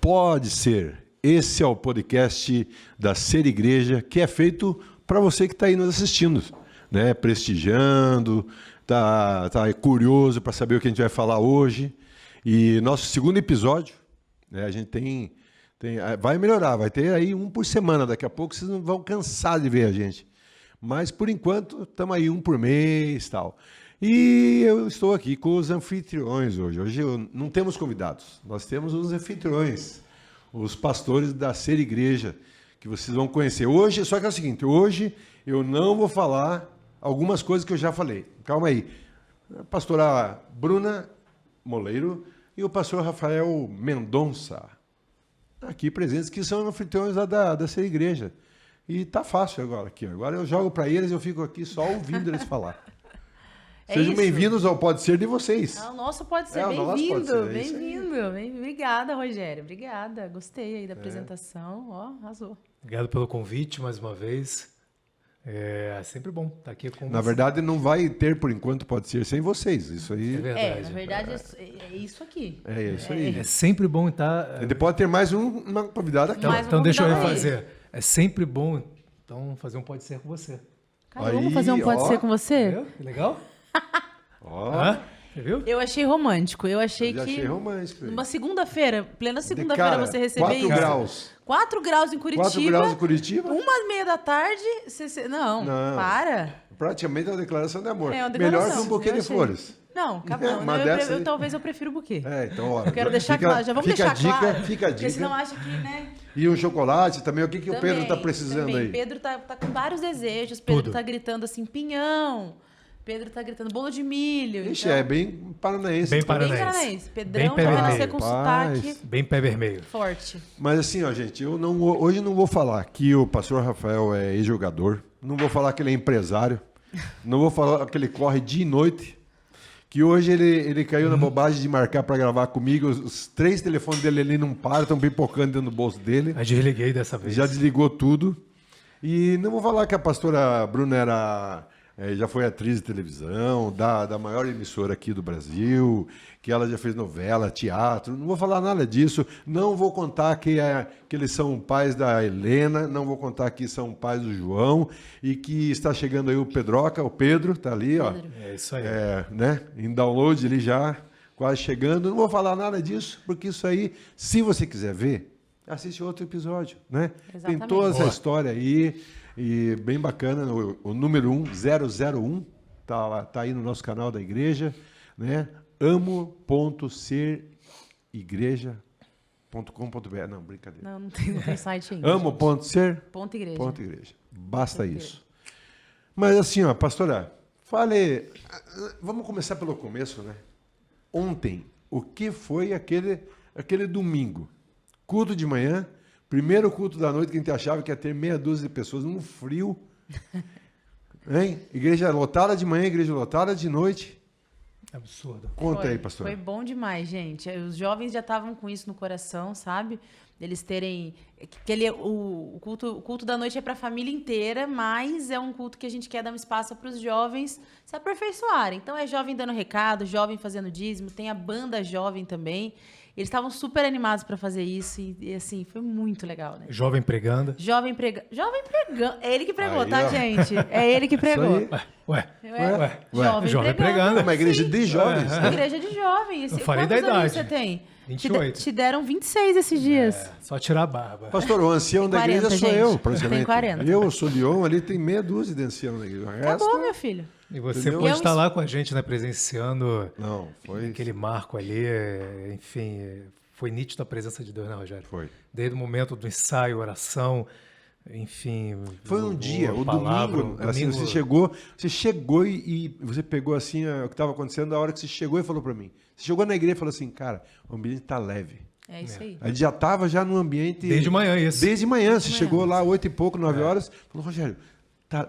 Pode ser. Esse é o podcast da Ser Igreja, que é feito para você que está aí nos assistindo, né? Prestigiando, tá curioso para saber o que a gente vai falar hoje. E nosso segundo episódio, né, a gente vai melhorar, vai ter aí um por semana. Daqui a pouco vocês não vão cansar de ver a gente. Mas, por enquanto, estamos aí um por mês e tal. E eu estou aqui com os anfitriões hoje. Hoje não temos convidados, nós temos os anfitriões, os pastores da Ser Igreja, que vocês vão conhecer. Hoje, só que é o seguinte, hoje eu não vou falar algumas coisas que eu já falei. Calma aí. A pastora Bruna Moleiro e o pastor Rafael Mendonça, aqui presentes, que são anfitriões da Ser Igreja. E tá fácil agora aqui. Agora eu jogo para eles e eu fico aqui só ouvindo eles falar. Sejam bem-vindos ao Pode Ser de vocês. O nosso pode ser. Bem-vindo, bem-vindo. Obrigada, Rogério. Obrigada. Gostei aí da apresentação. Ó, arrasou. Obrigado pelo convite mais uma vez. É sempre bom estar aqui com vocês. Na verdade, não vai ter, por enquanto, Pode Ser sem vocês. Isso aí. É verdade. Na verdade, é isso aqui. É isso aí. É sempre bom estar. A gente pode ter mais uma convidada aqui. Então deixa eu refazer. É sempre bom então fazer um Pode Ser com você. Cara, vamos fazer um Pode Ser com você? Viu? Que legal? Você viu? Eu achei romântico. Eu achei que. Achei romântico. Numa segunda-feira, plena segunda-feira, você receber 4 isso. graus. 4 graus em Curitiba. 4 graus em Curitiba. 1h30 da tarde. Não, para. Praticamente é uma declaração de amor. É uma declaração. Melhor que um buquê de flores. Não, acabou. Talvez eu prefiro o buquê. Então, ó. Eu quero deixar claro. Já vamos deixar claro. Fica a dica. Porque senão acha que, né? E um chocolate também. O que o Pedro está precisando também. aí? Pedro tá com vários desejos. Pedro tá gritando assim, pinhão. Pedro tá gritando bolo de milho. Ixi, então... é bem paranaense. Bem paranaense. Pedrão vai nascer com sotaque. Bem pé vermelho. Forte. Mas assim, ó, gente, hoje não vou falar que o pastor Rafael é ex-jogador. Não vou falar que ele é empresário. Não vou falar que ele corre dia e noite. Que hoje ele caiu na bobagem de marcar para gravar comigo. Os 3 telefones dele ali não param, estão pipocando dentro do bolso dele. Eu desliguei dessa vez. Já desligou tudo. E não vou falar que a pastora Bruna já foi atriz de televisão, da maior emissora aqui do Brasil, que ela já fez novela, teatro. Não vou falar nada disso. Não vou contar que eles são pais da Helena, não vou contar que são pais do João e que está chegando aí o Pedroca, o Pedro, está ali, ó. É isso aí. Né? Em download ele já quase chegando. Não vou falar nada disso, porque isso aí, se você quiser ver, assiste outro episódio, né? Exatamente. Tem toda essa história aí. E bem bacana, o número 001, tá aí no nosso canal da igreja, né? amo.serigreja.com.br. Não, brincadeira. Não tem site ainda. Amo.ser. .igreja. .igreja. Basta isso. Mas assim, ó, pastora, vamos começar pelo começo, né? Ontem, o que foi aquele domingo? Culto de manhã. Primeiro culto da noite que a gente achava que ia ter meia dúzia de pessoas, num frio. Hein? Igreja lotada de manhã, igreja lotada de noite. Absurdo. Conta aí, pastor. Foi bom demais, gente. Os jovens já estavam com isso no coração, sabe? Eles terem... O culto da noite é para a família inteira, mas é um culto que a gente quer dar um espaço para os jovens se aperfeiçoarem. Então é jovem dando recado, jovem fazendo dízimo, tem a banda jovem também. Eles estavam super animados para fazer isso e, assim, foi muito legal, né? Jovem pregando. Jovem pregando. É ele que pregou, aí, tá, ó. gente? É ele que pregou. Ué. Jovem pregando. Uma igreja de jovens. Igreja de jovens. Eu falei da Quantos anos idade. você tem? 28. Te deram 26 esses dias. Só tirar a barba. Pastor, o ancião da 40, igreja sou gente. eu, praticamente. Tem 40. Eu sou Leon, ali tem meia dúzia de ancião na igreja. Acabou, meu filho. E você Entendeu? pode estar lá com a gente, né, presenciando foi aquele marco ali, enfim, foi nítida a presença de Deus, né, Rogério? Foi. Desde o momento do ensaio, oração, enfim... Foi um dia, o palavra, domingo, assim, você chegou e você pegou assim o que estava acontecendo na hora que você chegou e falou para mim. Você chegou na igreja e falou assim, cara, o ambiente está leve. É isso aí. A gente já estava no ambiente... Desde manhã, isso. Desde manhã, você chegou lá 8 e pouco, 9 horas, falou, Rogério,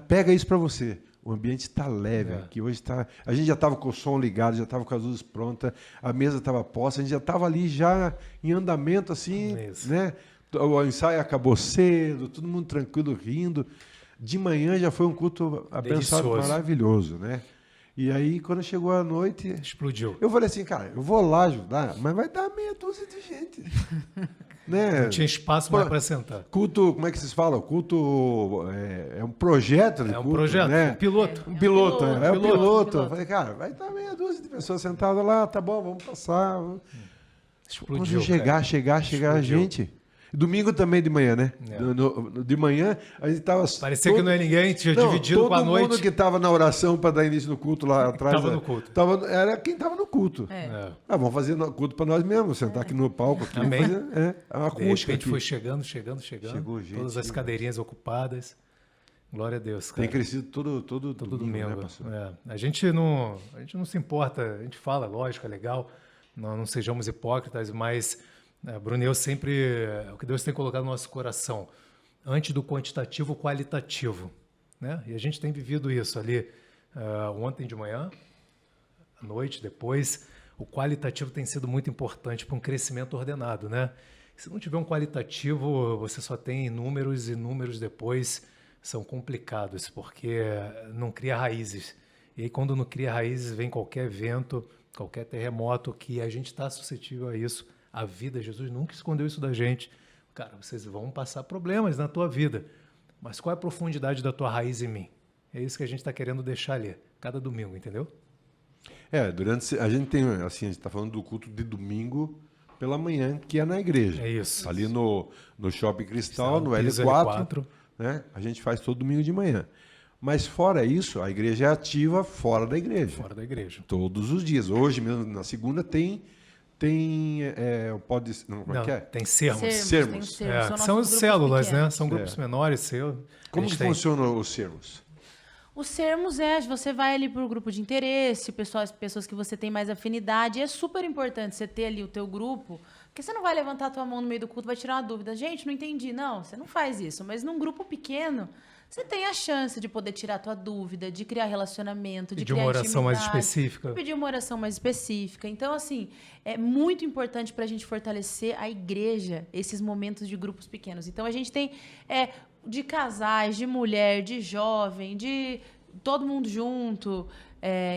pega isso para você. O ambiente está leve aqui. Hoje está. A gente já estava com o som ligado, já estava com as luzes prontas, a mesa estava posta, a gente já estava ali já em andamento, assim, né? O ensaio acabou cedo, todo mundo tranquilo, rindo. De manhã já foi um culto abençoado, Delicioso. maravilhoso, né? E aí, quando chegou a noite, Explodiu. eu falei assim, cara, eu vou lá ajudar, mas vai dar meia dúzia de gente. Né? Não tinha espaço mais para sentar. Culto, como é que vocês falam? Culto é um projeto de É um culto, projeto, né? um piloto. Um piloto, é o piloto. Eu piloto. falei, cara, vai estar meia dúzia de pessoas sentadas lá, tá bom, vamos passar. Explodiu. Quando chegar a Explodiu. gente. Domingo também de manhã, né? É. De manhã, a gente tava. Parecia que não é ninguém, tinha Não, dividido com a todo mundo noite. que estava na oração para dar início no culto lá atrás. Tava no culto. Era quem estava no culto. É. Vamos fazer culto para nós mesmos, sentar aqui no palco. Aqui, Amém. fazer, uma De acústica repente aqui. foi chegando. Chegou gente, Todas as né? cadeirinhas ocupadas. Glória a Deus, cara. Tem crescido todo Todo domingo, domingo. né, pastor? A gente não se importa, a gente fala, lógico, é legal, não sejamos hipócritas, mas, Bruno, eu sempre, o que Deus tem colocado no nosso coração, antes do quantitativo, o qualitativo, né? E a gente tem vivido isso ali, ontem de manhã, à noite, depois, o qualitativo tem sido muito importante para um crescimento ordenado, né? Se não tiver um qualitativo, você só tem números e números depois são complicados, porque não cria raízes. E aí, quando não cria raízes, vem qualquer vento, qualquer terremoto, que a gente está suscetível a isso. A vida, Jesus nunca escondeu isso da gente. Cara, vocês vão passar problemas na tua vida, mas qual é a profundidade da tua raiz em mim? É isso que a gente está querendo deixar ali, cada domingo, entendeu? A gente tem, assim, a gente está falando do culto de domingo pela manhã, que é na igreja. É isso. Ali no Shopping Cristal, no piso L4, né? A gente faz todo domingo de manhã. Mas fora isso, a igreja é ativa fora da igreja. Fora da igreja. Todos os dias. Hoje mesmo, na segunda, como é que é? Tem sermos. Sermos. Tem É, são são nossos células, grupos né? São grupos menores. Como que funcionam os sermos? Os sermos você vai ali para o grupo de interesse, pessoas que você tem mais afinidade. E é super importante você ter ali o teu grupo, porque você não vai levantar a tua mão no meio do culto e vai tirar uma dúvida. Gente, não entendi. Não, você não faz isso. Mas num grupo pequeno, você tem a chance de poder tirar a tua dúvida, de criar relacionamento, de Pedir criar uma oração mais intimidade, específica. pedir uma oração mais específica. Então, assim, é muito importante para a gente fortalecer a igreja, esses momentos de grupos pequenos. Então, a gente tem de casais, de mulher, de jovem, de todo mundo junto.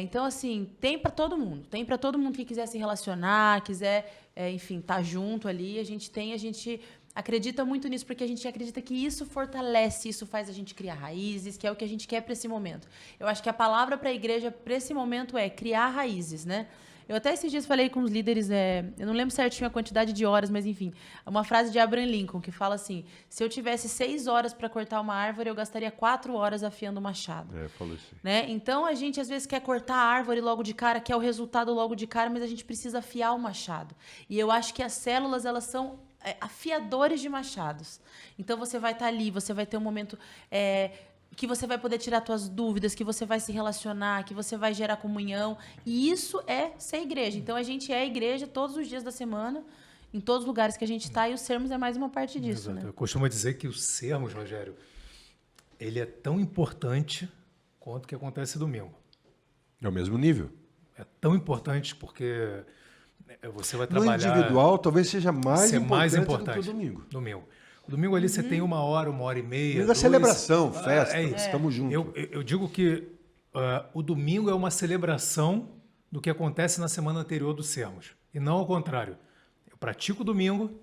Então, assim, tem para todo mundo. Tem para todo mundo que quiser se relacionar, quiser, enfim, estar junto ali. A gente acredita muito nisso, porque a gente acredita que isso fortalece, isso faz a gente criar raízes, que é o que a gente quer para esse momento. Eu acho que a palavra para a igreja para esse momento é criar raízes, né? Eu até esses dias falei com os líderes, eu não lembro certinho a quantidade de horas, mas enfim, uma frase de Abraham Lincoln que fala assim: se eu tivesse 6 horas para cortar uma árvore, eu gastaria 4 horas afiando o machado. Falou assim. Né? Então a gente às vezes quer cortar a árvore logo de cara, quer o resultado logo de cara, mas a gente precisa afiar o machado. E eu acho que as células, elas são afiadores de machados. Então você vai estar ali, você vai ter um momento que você vai poder tirar suas dúvidas, que você vai se relacionar, que você vai gerar comunhão. E isso é ser igreja. Então a gente é igreja todos os dias da semana, em todos os lugares que a gente está, e os sermos é mais uma parte disso. Exato. Né? Eu costumo dizer que os sermos, Rogério, ele é tão importante quanto o que acontece domingo. É o mesmo nível. É tão importante porque você vai No trabalhar... individual, talvez seja mais importante do que o domingo. domingo. O domingo ali você tem 1 hora, 1h30. Domingo é celebração, festa, isso. estamos juntos. Eu digo que o domingo é uma celebração do que acontece na semana anterior dos sermos. E não ao contrário. Eu pratico o domingo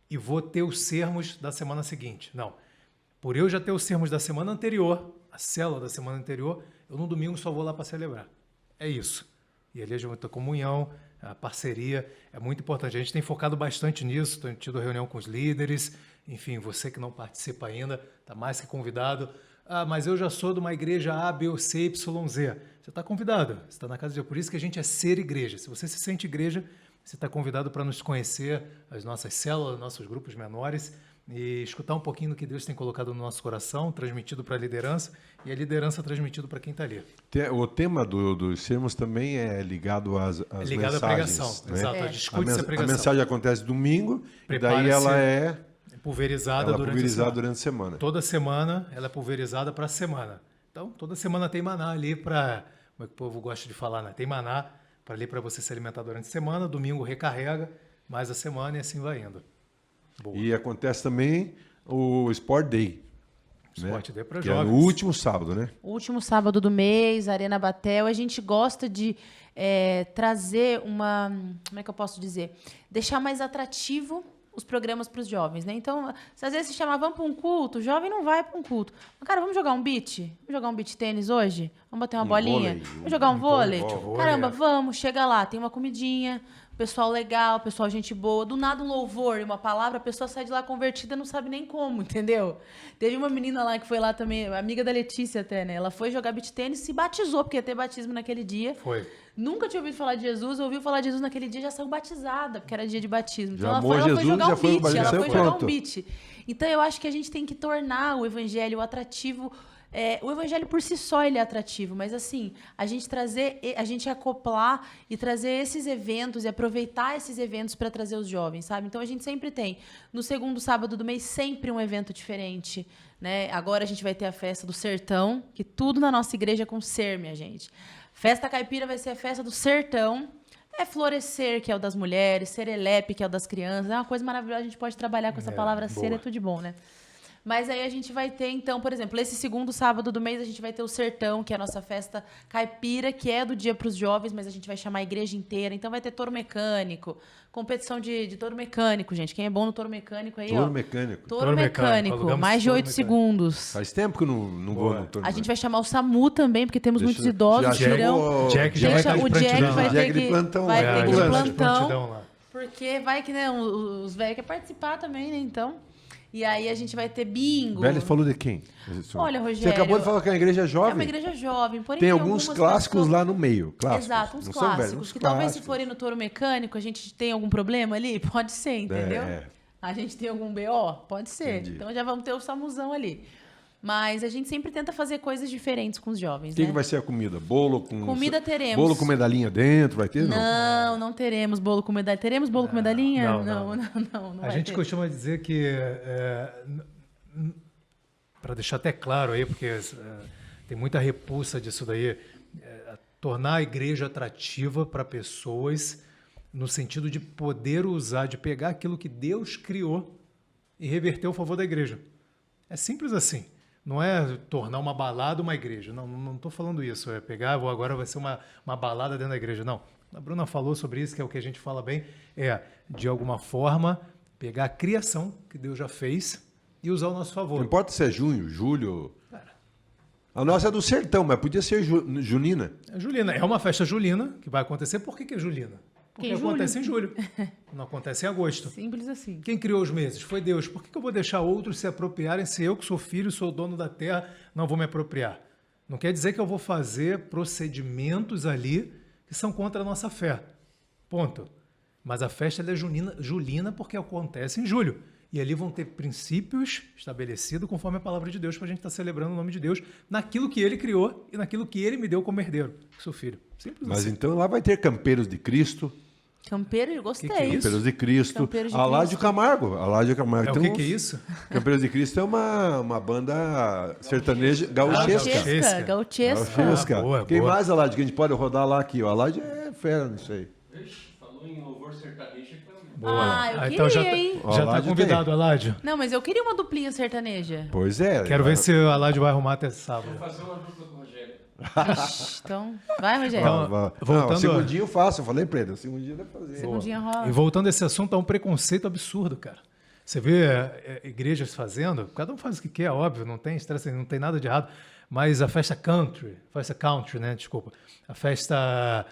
e vou ter os sermos da semana seguinte. Não. Por eu já ter os sermos da semana anterior, a célula da semana anterior, eu no domingo só vou lá para celebrar. É isso. E ali a gente tem comunhão, a parceria, é muito importante. A gente tem focado bastante nisso, tenho tido reunião com os líderes, enfim, você que não participa ainda, está mais que convidado. Mas eu já sou de uma igreja A, B, C, Y, Z. Você está convidado, você está na casa de Deus. Por isso que a gente é ser igreja. Se você se sente igreja, você está convidado para nos conhecer, as nossas células, nossos grupos menores, e escutar um pouquinho do que Deus tem colocado no nosso coração, transmitido para a liderança, e a liderança transmitido para quem está ali. O tema dos sermos também é ligado às ligado mensagens. à pregação, Né? exato, discute-se a pregação. A mensagem acontece domingo, e daí Prepara-se. ela é Pulverizada durante a semana. Toda semana ela é pulverizada para a semana. Então, toda semana tem maná ali para, como é que o povo gosta de falar, né? Tem maná para ali para você se alimentar durante a semana, domingo recarrega, mais a semana e assim vai indo. Boa. E acontece também o Sport Day. Sport Day para Que é jovens. no último sábado, né? O último sábado do mês, Arena Batel, a gente gosta de trazer uma... Como é que eu posso dizer? Deixar mais atrativo os programas para os jovens, né? Então, se às vezes se chamar, vamos para um culto, o jovem não vai para um culto. Mas, cara, vamos jogar um beach? Vamos jogar um beach tênis hoje? Vamos bater uma bolinha? vôlei, Vamos jogar um vôlei? vôlei. Caramba, vamos, chega lá, tem uma comidinha, pessoal legal, pessoal gente boa, do nada um louvor e uma palavra, a pessoa sai de lá convertida, não sabe nem como, entendeu? Teve uma menina lá que foi lá também, amiga da Letícia até, né? Ela foi jogar beach tênis, se batizou, porque ia ter batismo naquele dia. Foi. Nunca tinha ouvido falar de Jesus, ouviu falar de Jesus naquele dia, já saiu batizada, porque era dia de batismo. Já Então amou ela foi Jesus, jogar já um foi beat, batizado, ela foi jogar pronto. um beat. Então eu acho que a gente tem que tornar o evangelho atrativo. O evangelho por si só ele é atrativo, mas assim, a gente acoplar e trazer esses eventos e aproveitar esses eventos para trazer os jovens, sabe? Então a gente sempre tem, no segundo sábado do mês, sempre um evento diferente, né? Agora a gente vai ter a festa do Sertão, que tudo na nossa igreja é com ser, minha gente. Festa Caipira vai ser a festa do Sertão. É Florescer, que é o das mulheres, Serelepe, que é o das crianças. É uma coisa maravilhosa, a gente pode trabalhar com essa palavra boa. ser, é tudo de bom, né? Mas aí a gente vai ter, então, por exemplo, esse segundo sábado do mês, a gente vai ter o Sertão, que é a nossa festa caipira, que é do dia para os jovens, mas a gente vai chamar a igreja inteira. Então vai ter touro mecânico, competição de touro mecânico, gente. Quem é bom no touro mecânico aí, Touro ó. mecânico. Touro mecânico, alugamos mais de touro 8 mecânico. segundos. Faz tempo que eu não vou no touro A gente vai chamar o SAMU também, porque temos muitos já idosos que irão... chegou Jack já vai Deixa, estar de o Jack prontidão. vai Jack ter de que, plantão, vai é, ter que ir de ambulância de plantão, prontidão lá. porque vai que, né, os velhos querem participar também, né, então... E aí a gente vai ter bingo. Velho falou de quem? Olha, Rogério... Você acabou de falar que é uma igreja jovem. É uma igreja jovem, porém... Tem alguns algumas clássicos pessoas- lá no meio. Clássicos. Exato, uns Não são velhos, clássicos. uns Que talvez se clássicos. forem no touro mecânico, a gente tem algum problema ali? Pode ser, entendeu? A gente tem algum BO? Pode ser. Entendi. Então já vamos ter o SAMUzão ali. Mas a gente sempre tenta fazer coisas diferentes com os jovens, O que, né? que vai ser a comida? Bolo com... Comida teremos. Bolo com medalhinha dentro, vai ter? Não teremos bolo com medalha. Teremos bolo com medalhinha? não. Não A vai gente ter. costuma dizer que, para deixar até claro aí, porque tem muita repulsa disso daí, tornar a igreja atrativa para pessoas no sentido de poder usar, de pegar aquilo que Deus criou e reverter ao favor da igreja. É simples assim. Não é tornar uma balada uma igreja. Não estou falando isso. É pegar, agora vai ser uma balada dentro da igreja. Não. A Bruna falou sobre isso, que é o que a gente fala bem. De alguma forma, pegar a criação que Deus já fez e usar ao nosso Não favor. importa se é junho, julho... A nossa é do sertão, mas podia ser junina. Julina, é uma festa julina que vai acontecer. Por que é julina? Porque Em julho. acontece em julho. Não acontece em agosto. Simples assim. Quem criou os meses? Foi Deus. Por que eu vou deixar outros se apropriarem se eu, que sou filho, sou dono da terra, não vou me apropriar? Não quer dizer que eu vou fazer procedimentos ali que são contra a nossa fé. Ponto. Mas a festa ela é julina porque acontece em julho. E ali vão ter princípios estabelecidos conforme a palavra de Deus para a gente estar celebrando o nome de Deus naquilo que Ele criou e naquilo que Ele me deu como herdeiro, que sou filho. Simples Mas assim. então lá vai ter Campeiros de Cristo, Campeiro, gostei. Que é isso? Campeiros de Cristo, Campeiros de Aládio Cristo. Camargo. Aládio Camargo. É, o Então, que é isso? Campeiros de Cristo é uma banda sertaneja gauchesca. gauchesca. Gauchesca. Gauchesca. Boa, Quem boa. mais, Aládio, que a gente pode rodar lá aqui? O Aládio é fera nisso aí. Falou em louvor sertanejo. Ah, eu então já queria, tá, hein? já tá Aládio convidado, Aládio. Não, mas eu queria uma duplinha sertaneja. Pois é. Quero ver se o Aládio vai arrumar até sábado. Fazer uma dupla com o Rogério. Ixi, então, vai, Rogério. Então, Não, voltando- segundinho eu faço, eu falei pra ele. Segundinho dá pra fazer. Segundinha rola. E voltando a esse assunto, há um preconceito absurdo, cara. Você vê igrejas fazendo, cada um faz o que quer, óbvio, não tem estresse, não tem nada de errado, mas a festa country, né, desculpa, a festa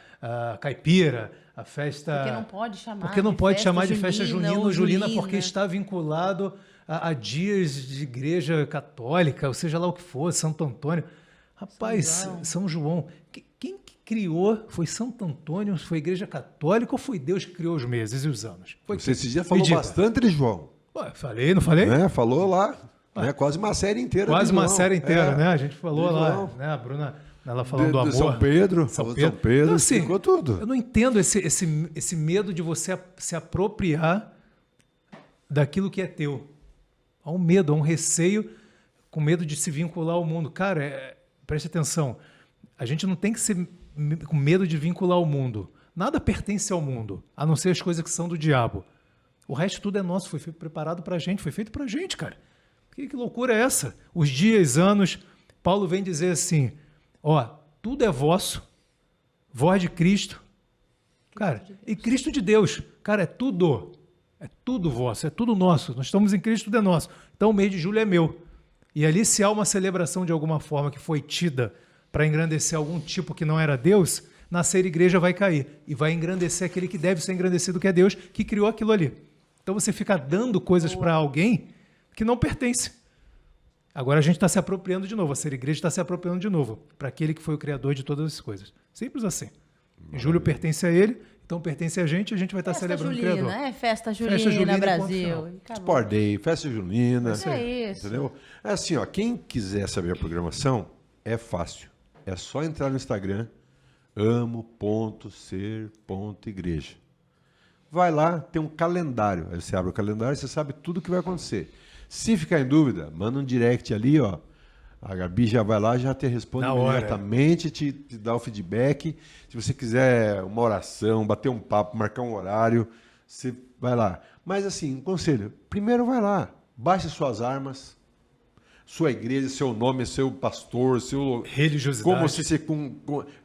caipira, a festa... Porque não pode chamar Porque não de pode festa chamar de festa junina junina ou ou julina julina. porque está vinculado a dias de igreja católica, ou seja lá o que for, Santo Antônio. Rapaz, São João. Quem que criou? Foi Santo Antônio? Foi a igreja católica ou foi Deus que criou os meses e os anos? Foi Você esses dias Me falou diga. bastante de João. Ué, falei, não falei? Né? Falou lá. Né? Quase uma série inteira. Quase de uma João. série inteira, É. né? A gente falou De lá, João. né? A Bruna, ela falando do De amor. São Pedro. São falou Pedro. São Pedro. Então, assim, Ficou tudo. Eu não entendo esse medo de você se apropriar daquilo que é teu. Há um medo, há um receio, com medo de se vincular ao mundo. Cara, preste atenção. A gente não tem que ser com medo de vincular ao mundo. Nada pertence ao mundo, a não ser as coisas que são do diabo. O resto tudo é nosso, foi preparado para a gente, foi feito para a gente, cara. Que loucura é essa? Os dias, anos, Paulo vem dizer assim, ó, tudo é vosso, voz de Cristo, cara, e Cristo de Deus, cara, é tudo vosso, é tudo nosso, nós estamos em Cristo, tudo é nosso. Então o mês de julho é meu. E ali, se há uma celebração de alguma forma que foi tida para engrandecer algum tipo que não era Deus, na ser igreja vai cair e vai engrandecer aquele que deve ser engrandecido, que é Deus, que criou aquilo ali. Então você fica dando coisas para alguém que não pertence. Agora a gente está se apropriando de novo, a ser igreja está se apropriando de novo, para aquele que foi o criador de todas as coisas. Simples assim. Em julho pertence a ele, então pertence a gente vai estar celebrando julina, o criador. Festa julina, Brasil. Sport Day, festa junina. É isso. Entendeu? É assim, ó, quem quiser saber a programação, é fácil. É só entrar no Instagram, amo.ser.igreja. Vai lá, tem um calendário. Aí você abre o calendário e você sabe tudo o que vai acontecer. Se ficar em dúvida, manda um direct ali, ó. A Gabi já vai lá, já te responde imediatamente, te dá o feedback. Se você quiser uma oração, bater um papo, marcar um horário, você vai lá. Mas assim, um conselho, primeiro vai lá, baixe suas armas, sua igreja, seu nome, seu pastor, seu religiosidade, como você se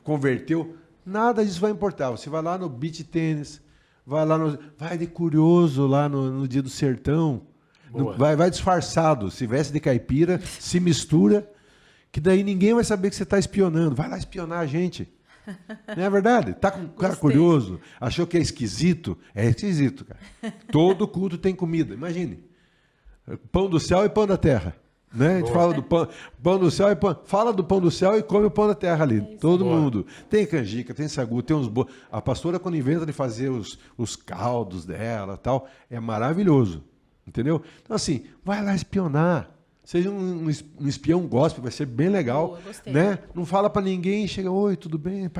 converteu, nada disso vai importar. Você vai lá no beach tênis, vai de curioso lá no dia do sertão. Vai disfarçado, se veste de caipira, se mistura, que daí ninguém vai saber que você está espionando. Vai lá espionar a gente. Não é verdade? Tá com um cara curioso, achou que é esquisito? É esquisito, cara. Todo culto tem comida, imagine. Pão do céu e pão da terra. Né? A gente fala do pão do céu e fala do pão do céu e come o pão da terra ali. Todo mundo. Tem canjica, tem sagu, tem uns bolos. A pastora, quando inventa de fazer os caldos dela, tal, é maravilhoso. Entendeu? Então, assim, vai lá espionar. Seja um espião gospel, vai ser bem legal. Né? Não fala para ninguém, chega, oi, tudo bem?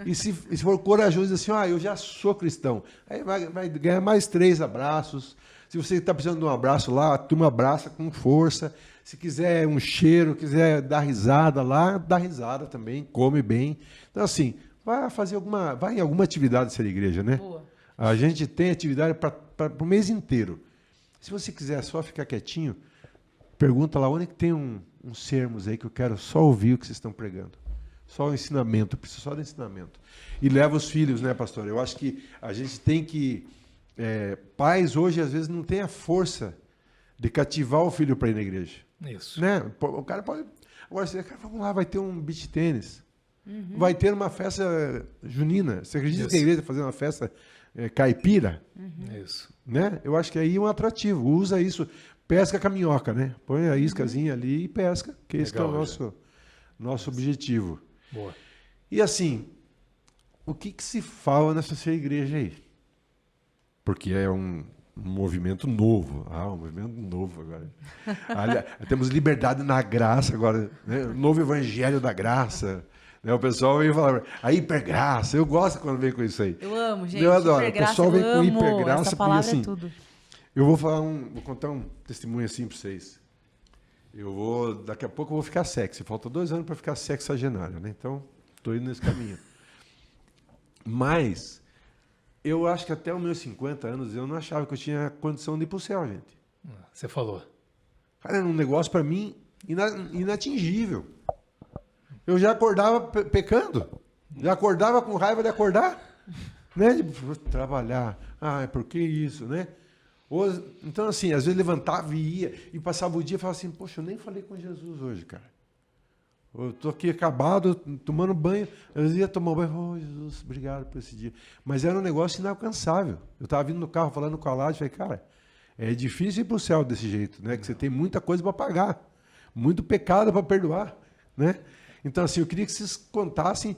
E se for corajoso, diz assim, eu já sou cristão. Aí vai ganhar mais 3 abraços. Se você está precisando de um abraço lá, a turma abraça com força. Se quiser um cheiro, quiser dar risada lá, dá risada também, come bem. Então, assim, vai em alguma atividade ser igreja, né? Boa. A gente tem atividade para o mês inteiro. Se você quiser só ficar quietinho, pergunta lá onde que tem uns sermos aí que eu quero só ouvir o que vocês estão pregando. Só o ensinamento, eu preciso só do ensinamento. E leva os filhos, né, pastor? Eu acho que a gente tem que... pais hoje, às vezes, não têm a força de cativar o filho para ir na igreja. Isso. Né? O cara pode... Agora, vamos lá, vai ter um beach tênis. Vai ter uma festa junina. Você acredita que a igreja vai fazer uma festa caipira? Isso. Né? Eu acho que aí é um atrativo. Usa isso. Pesca com a minhoca, né? Põe a iscazinha ali e pesca, que esse é o nosso objetivo. Boa. E assim, o que se fala nessa sua igreja aí? Porque é um movimento novo. Um movimento novo agora. Temos liberdade na graça agora. Né? Novo evangelho da graça. Né? O pessoal vem falar, a hipergraça. Eu gosto quando vem com isso aí. Eu amo, gente. Eu adoro. O pessoal vem com hipergraça. Essa palavra porque, assim, é tudo. Eu vou contar um testemunho assim para vocês. Daqui a pouco eu vou ficar sexy. Falta 2 anos para ficar sexagenário, né? Então, estou indo nesse caminho. Mas eu acho que até os meus 50 anos eu não achava que eu tinha condição de ir para o céu, gente. Você falou. Cara, era um negócio para mim inatingível. Eu já acordava pecando. Já acordava com raiva de acordar. Né? De trabalhar. Por que isso, né? Então, assim, às vezes levantava e ia, e passava o dia e falava assim, poxa, eu nem falei com Jesus hoje, cara. Eu estou aqui acabado, tomando banho, eu ia tomar banho, Jesus, obrigado por esse dia. Mas era um negócio inalcançável. Eu estava vindo no carro, falando com a Lade, falei, cara, é difícil ir para o céu desse jeito, né? Que você tem muita coisa para pagar, muito pecado para perdoar, né? Então, assim, eu queria que vocês contassem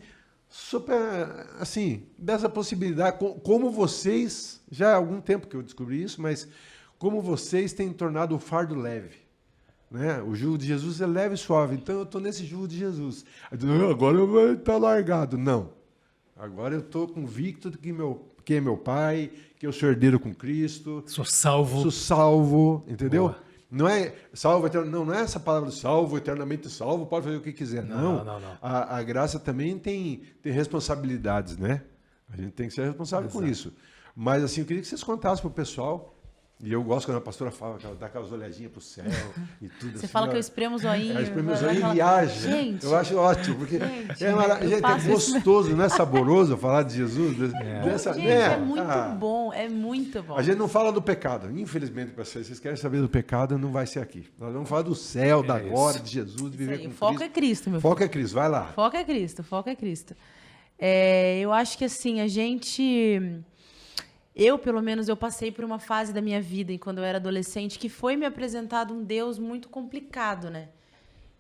super, assim, dessa possibilidade, como vocês, já há algum tempo que eu descobri isso, mas como vocês têm tornado o fardo leve. Né? O jugo de Jesus é leve e suave, então eu estou nesse jugo de Jesus. Agora eu vou estar largado. Não. Agora eu estou convicto de que é meu Pai, que eu sou herdeiro com Cristo. Sou salvo. Sou salvo, entendeu? Boa. Não é salvo eterno, não é essa palavra salvo, eternamente salvo, pode fazer o que quiser. Não. A graça também tem responsabilidades, né? A gente tem que ser responsável com isso. Mas assim, eu queria que vocês contassem para o pessoal. E eu gosto quando a pastora fala, que ela dá aquelas olhadinhas para o céu e tudo. Você assim, fala que eu espremo o zoinho. Eu espremo o vai zoinho falar, e viaja. Gente, Eu acho ótimo, porque gente, gente, é faço isso gostoso, não é saboroso falar de Jesus? gente, é muito bom, é muito bom. A gente não fala do pecado. Infelizmente, para vocês querem saber do pecado, não vai ser aqui. Nós vamos falar do céu, da glória de Jesus, de viver com O foco Cristo. é Cristo, meu Foco é Cristo, vai lá. Foco é Cristo, foco é Cristo. Eu acho que assim, eu, pelo menos, eu passei por uma fase da minha vida, quando eu era adolescente, que foi me apresentado um Deus muito complicado, né?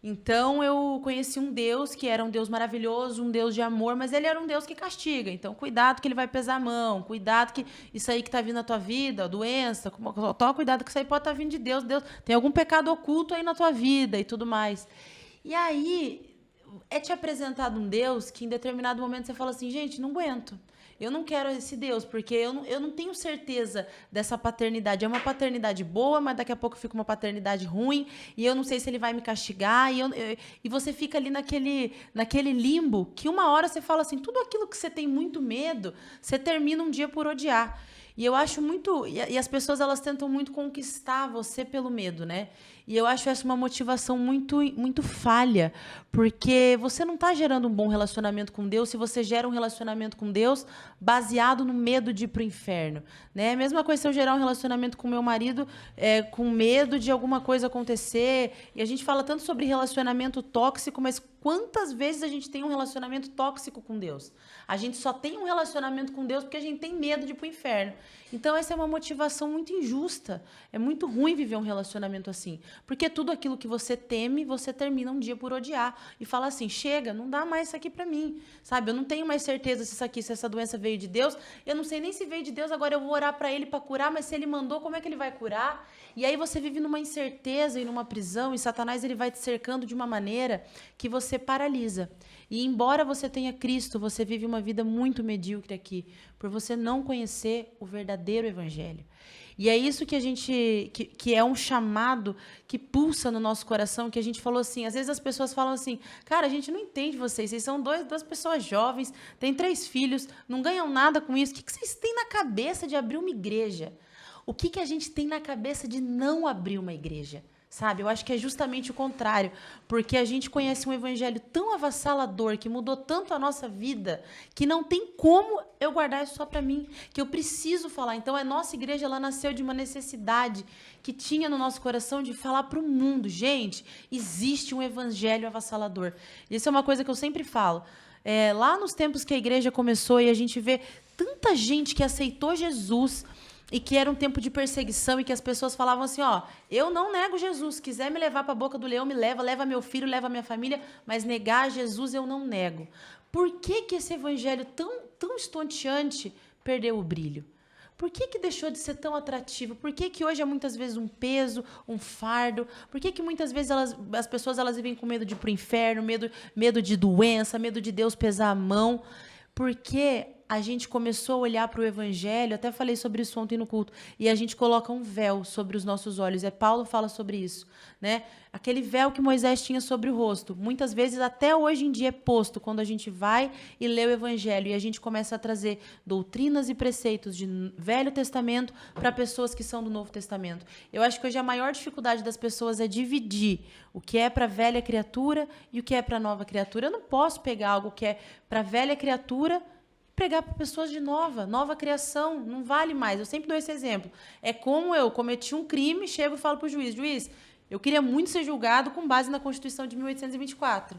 Então, eu conheci um Deus que era um Deus maravilhoso, um Deus de amor, mas ele era um Deus que castiga. Então, cuidado que ele vai pesar a mão, cuidado que isso aí que tá vindo na tua vida, a doença, toma cuidado que isso aí pode estar vindo de Deus. Deus tem algum pecado oculto aí na tua vida e tudo mais. E aí, é te apresentado um Deus que em determinado momento você fala assim, gente, não aguento. Eu não quero esse Deus, porque eu não tenho certeza dessa paternidade. É uma paternidade boa, mas daqui a pouco fica uma paternidade ruim, e eu não sei se ele vai me castigar, e você fica ali naquele limbo, que uma hora você fala assim, tudo aquilo que você tem muito medo, você termina um dia por odiar. E eu acho muito... E as pessoas, elas tentam muito conquistar você pelo medo, né? E eu acho essa uma motivação muito, muito falha, porque você não está gerando um bom relacionamento com Deus se você gera um relacionamento com Deus baseado no medo de ir para o inferno, né? A mesma coisa se eu gerar um relacionamento com meu marido com medo de alguma coisa acontecer. E a gente fala tanto sobre relacionamento tóxico, mas quantas vezes a gente tem um relacionamento tóxico com Deus? A gente só tem um relacionamento com Deus porque a gente tem medo de ir para o inferno. Então, essa é uma motivação muito injusta. É muito ruim viver um relacionamento assim. Porque tudo aquilo que você teme, você termina um dia por odiar. E fala assim, chega, não dá mais isso aqui pra mim. Sabe, eu não tenho mais certeza se essa doença veio de Deus. Eu não sei nem se veio de Deus, agora eu vou orar pra ele pra curar, mas se ele mandou, como é que ele vai curar? E aí você vive numa incerteza e numa prisão, e Satanás ele vai te cercando de uma maneira que você paralisa. E embora você tenha Cristo, você vive uma vida muito medíocre aqui, por você não conhecer o verdadeiro evangelho. E é isso que a gente, que é um chamado que pulsa no nosso coração, que a gente falou assim, às vezes as pessoas falam assim, cara, a gente não entende vocês são duas pessoas jovens, têm 3 filhos, não ganham nada com isso, o que vocês têm na cabeça de abrir uma igreja? O que a gente tem na cabeça de não abrir uma igreja? Sabe? Eu acho que é justamente o contrário, porque a gente conhece um evangelho tão avassalador, que mudou tanto a nossa vida, que não tem como eu guardar isso só para mim, que eu preciso falar. Então, a nossa igreja, ela nasceu de uma necessidade que tinha no nosso coração de falar para o mundo, gente, existe um evangelho avassalador. Isso é uma coisa que eu sempre falo. Lá nos tempos que a igreja começou e a gente vê tanta gente que aceitou Jesus, e que era um tempo de perseguição e que as pessoas falavam assim, ó, eu não nego Jesus, se quiser me levar para a boca do leão, me leva meu filho, leva minha família, mas negar Jesus eu não nego. Por que esse evangelho tão estonteante perdeu o brilho? Por que deixou de ser tão atrativo? Por que hoje é muitas vezes um peso, um fardo? Por que muitas vezes as pessoas vivem com medo de ir para o inferno, medo de doença, medo de Deus pesar a mão? Porque a gente começou a olhar para o evangelho, até falei sobre isso ontem no culto, e a gente coloca um véu sobre os nossos olhos. Paulo fala sobre isso, né? Aquele véu que Moisés tinha sobre o rosto, muitas vezes até hoje em dia é posto quando a gente vai e lê o evangelho e a gente começa a trazer doutrinas e preceitos de Velho Testamento para pessoas que são do Novo Testamento. Eu acho que hoje a maior dificuldade das pessoas é dividir o que é para a velha criatura e o que é para a nova criatura. Eu não posso pegar algo que é para a velha criatura pregar para pessoas de nova criação, não vale mais. Eu sempre dou esse exemplo. É como eu cometi um crime, chego e falo para o juiz, eu queria muito ser julgado com base na Constituição de 1824.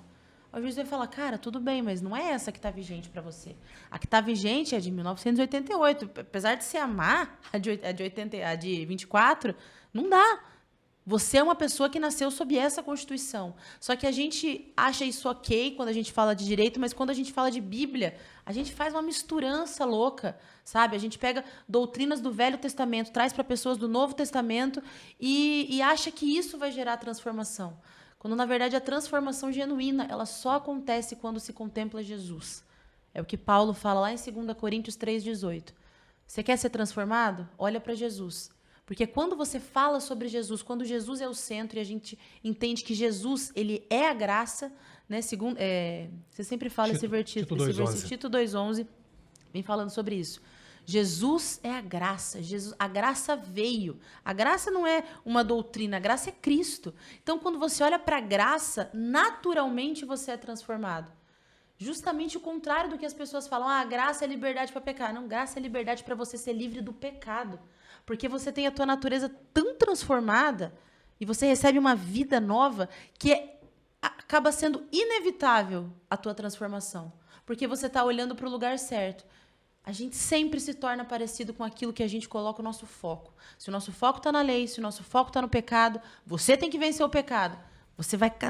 O juiz vai falar, cara, tudo bem, mas não é essa que está vigente para você. A que está vigente é de 1988. Apesar de você amar a de 24, não dá. Você é uma pessoa que nasceu sob essa Constituição. Só que a gente acha isso ok quando a gente fala de direito, mas quando a gente fala de Bíblia, a gente faz uma misturança louca, sabe? A gente pega doutrinas do Velho Testamento, traz para pessoas do Novo Testamento e acha que isso vai gerar transformação. Quando, na verdade, a transformação genuína, ela só acontece quando se contempla Jesus. É o que Paulo fala lá em 2 Coríntios 3,18. Você quer ser transformado? Olha para Jesus. Porque quando você fala sobre Jesus, quando Jesus é o centro e a gente entende que Jesus, ele é a graça, né? Você sempre fala esse versículo, Tito 2,11, vem falando sobre isso. Jesus é a graça. A graça veio. A graça não é uma doutrina, a graça é Cristo. Então, quando você olha para a graça, naturalmente você é transformado. Justamente o contrário do que as pessoas falam. Ah, graça é liberdade para pecar. Não, graça é liberdade para você ser livre do pecado. Porque você tem a tua natureza tão transformada e você recebe uma vida nova que acaba sendo inevitável a tua transformação. Porque você está olhando para o lugar certo. A gente sempre se torna parecido com aquilo que a gente coloca o nosso foco. Se o nosso foco está na lei, se o nosso foco está no pecado, você tem que vencer o pecado.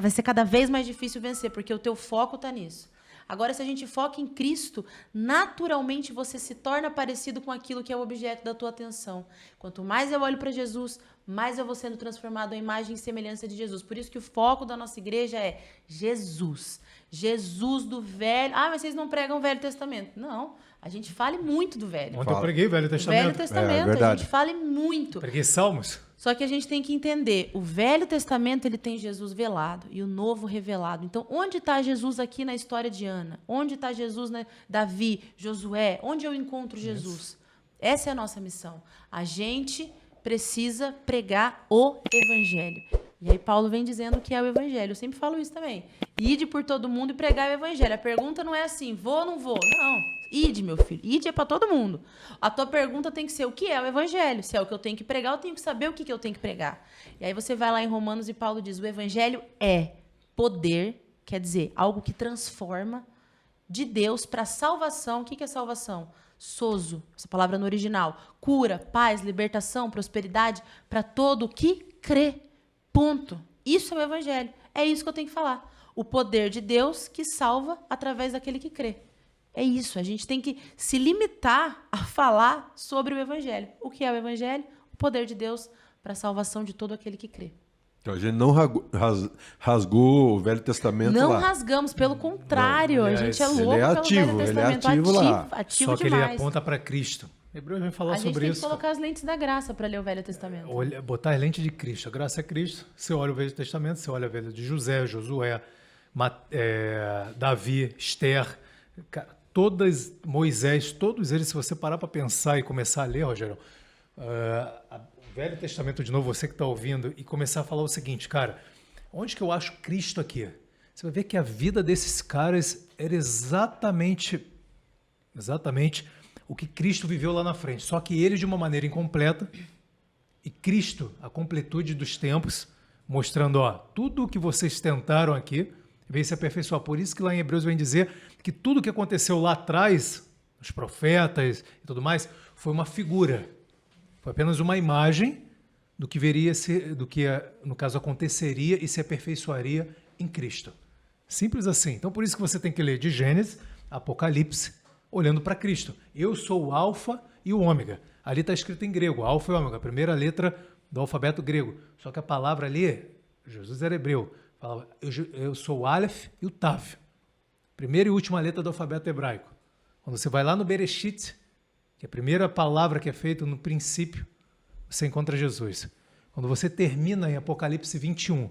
Vai ser cada vez mais difícil vencer, porque o teu foco está nisso. Agora, se a gente foca em Cristo, naturalmente você se torna parecido com aquilo que é o objeto da tua atenção. Quanto mais eu olho para Jesus, mais eu vou sendo transformado à imagem e semelhança de Jesus. Por isso que o foco da nossa igreja é Jesus. Jesus do Velho... Ah, mas vocês não pregam o Velho Testamento. Não, a gente fala muito do Velho. Ontem eu preguei o Velho Testamento. Velho Testamento, verdade. a gente fala muito. Preguei Salmos. Só que a gente tem que entender, o Velho Testamento ele tem Jesus velado e o Novo revelado. Então, onde está Jesus aqui na história de Ana? Onde está Jesus, Davi, Josué? Onde eu encontro Jesus? Essa é a nossa missão. A gente precisa pregar o Evangelho. E aí Paulo vem dizendo que é o Evangelho. Eu sempre falo isso também. Ide por todo mundo e pregar o Evangelho. A pergunta não é assim, vou ou não vou? Não. Ide, meu filho. Ide é para todo mundo. A tua pergunta tem que ser o que é o Evangelho. Se é o que eu tenho que pregar, eu tenho que saber o que eu tenho que pregar. E aí você vai lá em Romanos e Paulo diz, o Evangelho é poder, quer dizer, algo que transforma de Deus para salvação. O que é salvação? Sozo, essa palavra no original. Cura, paz, libertação, prosperidade para todo o que crê. Ponto. Isso é o Evangelho. É isso que eu tenho que falar. O poder de Deus que salva através daquele que crê. É isso. A gente tem que se limitar a falar sobre o Evangelho. O que é o Evangelho? O poder de Deus para a salvação de todo aquele que crê. Então a gente não rasgou o Velho Testamento não lá. Não rasgamos, pelo contrário. A gente é louco ele é ativo, pelo Velho Testamento. Ele é ativo lá. Ativo Só que demais. ele aponta para Cristo. Hebreus vai falar sobre isso. A gente tem que colocar as lentes da graça para ler o Velho Testamento. Botar as lentes de Cristo. A graça é Cristo. Você olha o Velho Testamento, você olha a vida de José, Josué, Davi, Esther, Moisés, todos eles, se você parar para pensar e começar a ler, Rogério, o Velho Testamento de novo, você que está ouvindo, e começar a falar o seguinte, cara, onde que eu acho Cristo aqui? Você vai ver que a vida desses caras era exatamente o que Cristo viveu lá na frente, só que ele de uma maneira incompleta, e Cristo, a completude dos tempos, mostrando, tudo o que vocês tentaram aqui, veio se aperfeiçoar. Por isso que lá em Hebreus vem dizer que tudo o que aconteceu lá atrás, os profetas e tudo mais, foi uma figura. Foi apenas uma imagem do que no caso, aconteceria e se aperfeiçoaria em Cristo. Simples assim. Então, por isso que você tem que ler de Gênesis, Apocalipse, olhando para Cristo. Eu sou o Alfa e o Ômega. Ali está escrito em grego, Alfa e Ômega, a primeira letra do alfabeto grego. Só que a palavra ali, Jesus era hebreu, falava, eu sou o Aleph e o Tav. Primeira e última letra do alfabeto hebraico. Quando você vai lá no Bereshit, que é a primeira palavra que é feita no princípio, você encontra Jesus. Quando você termina em Apocalipse 21,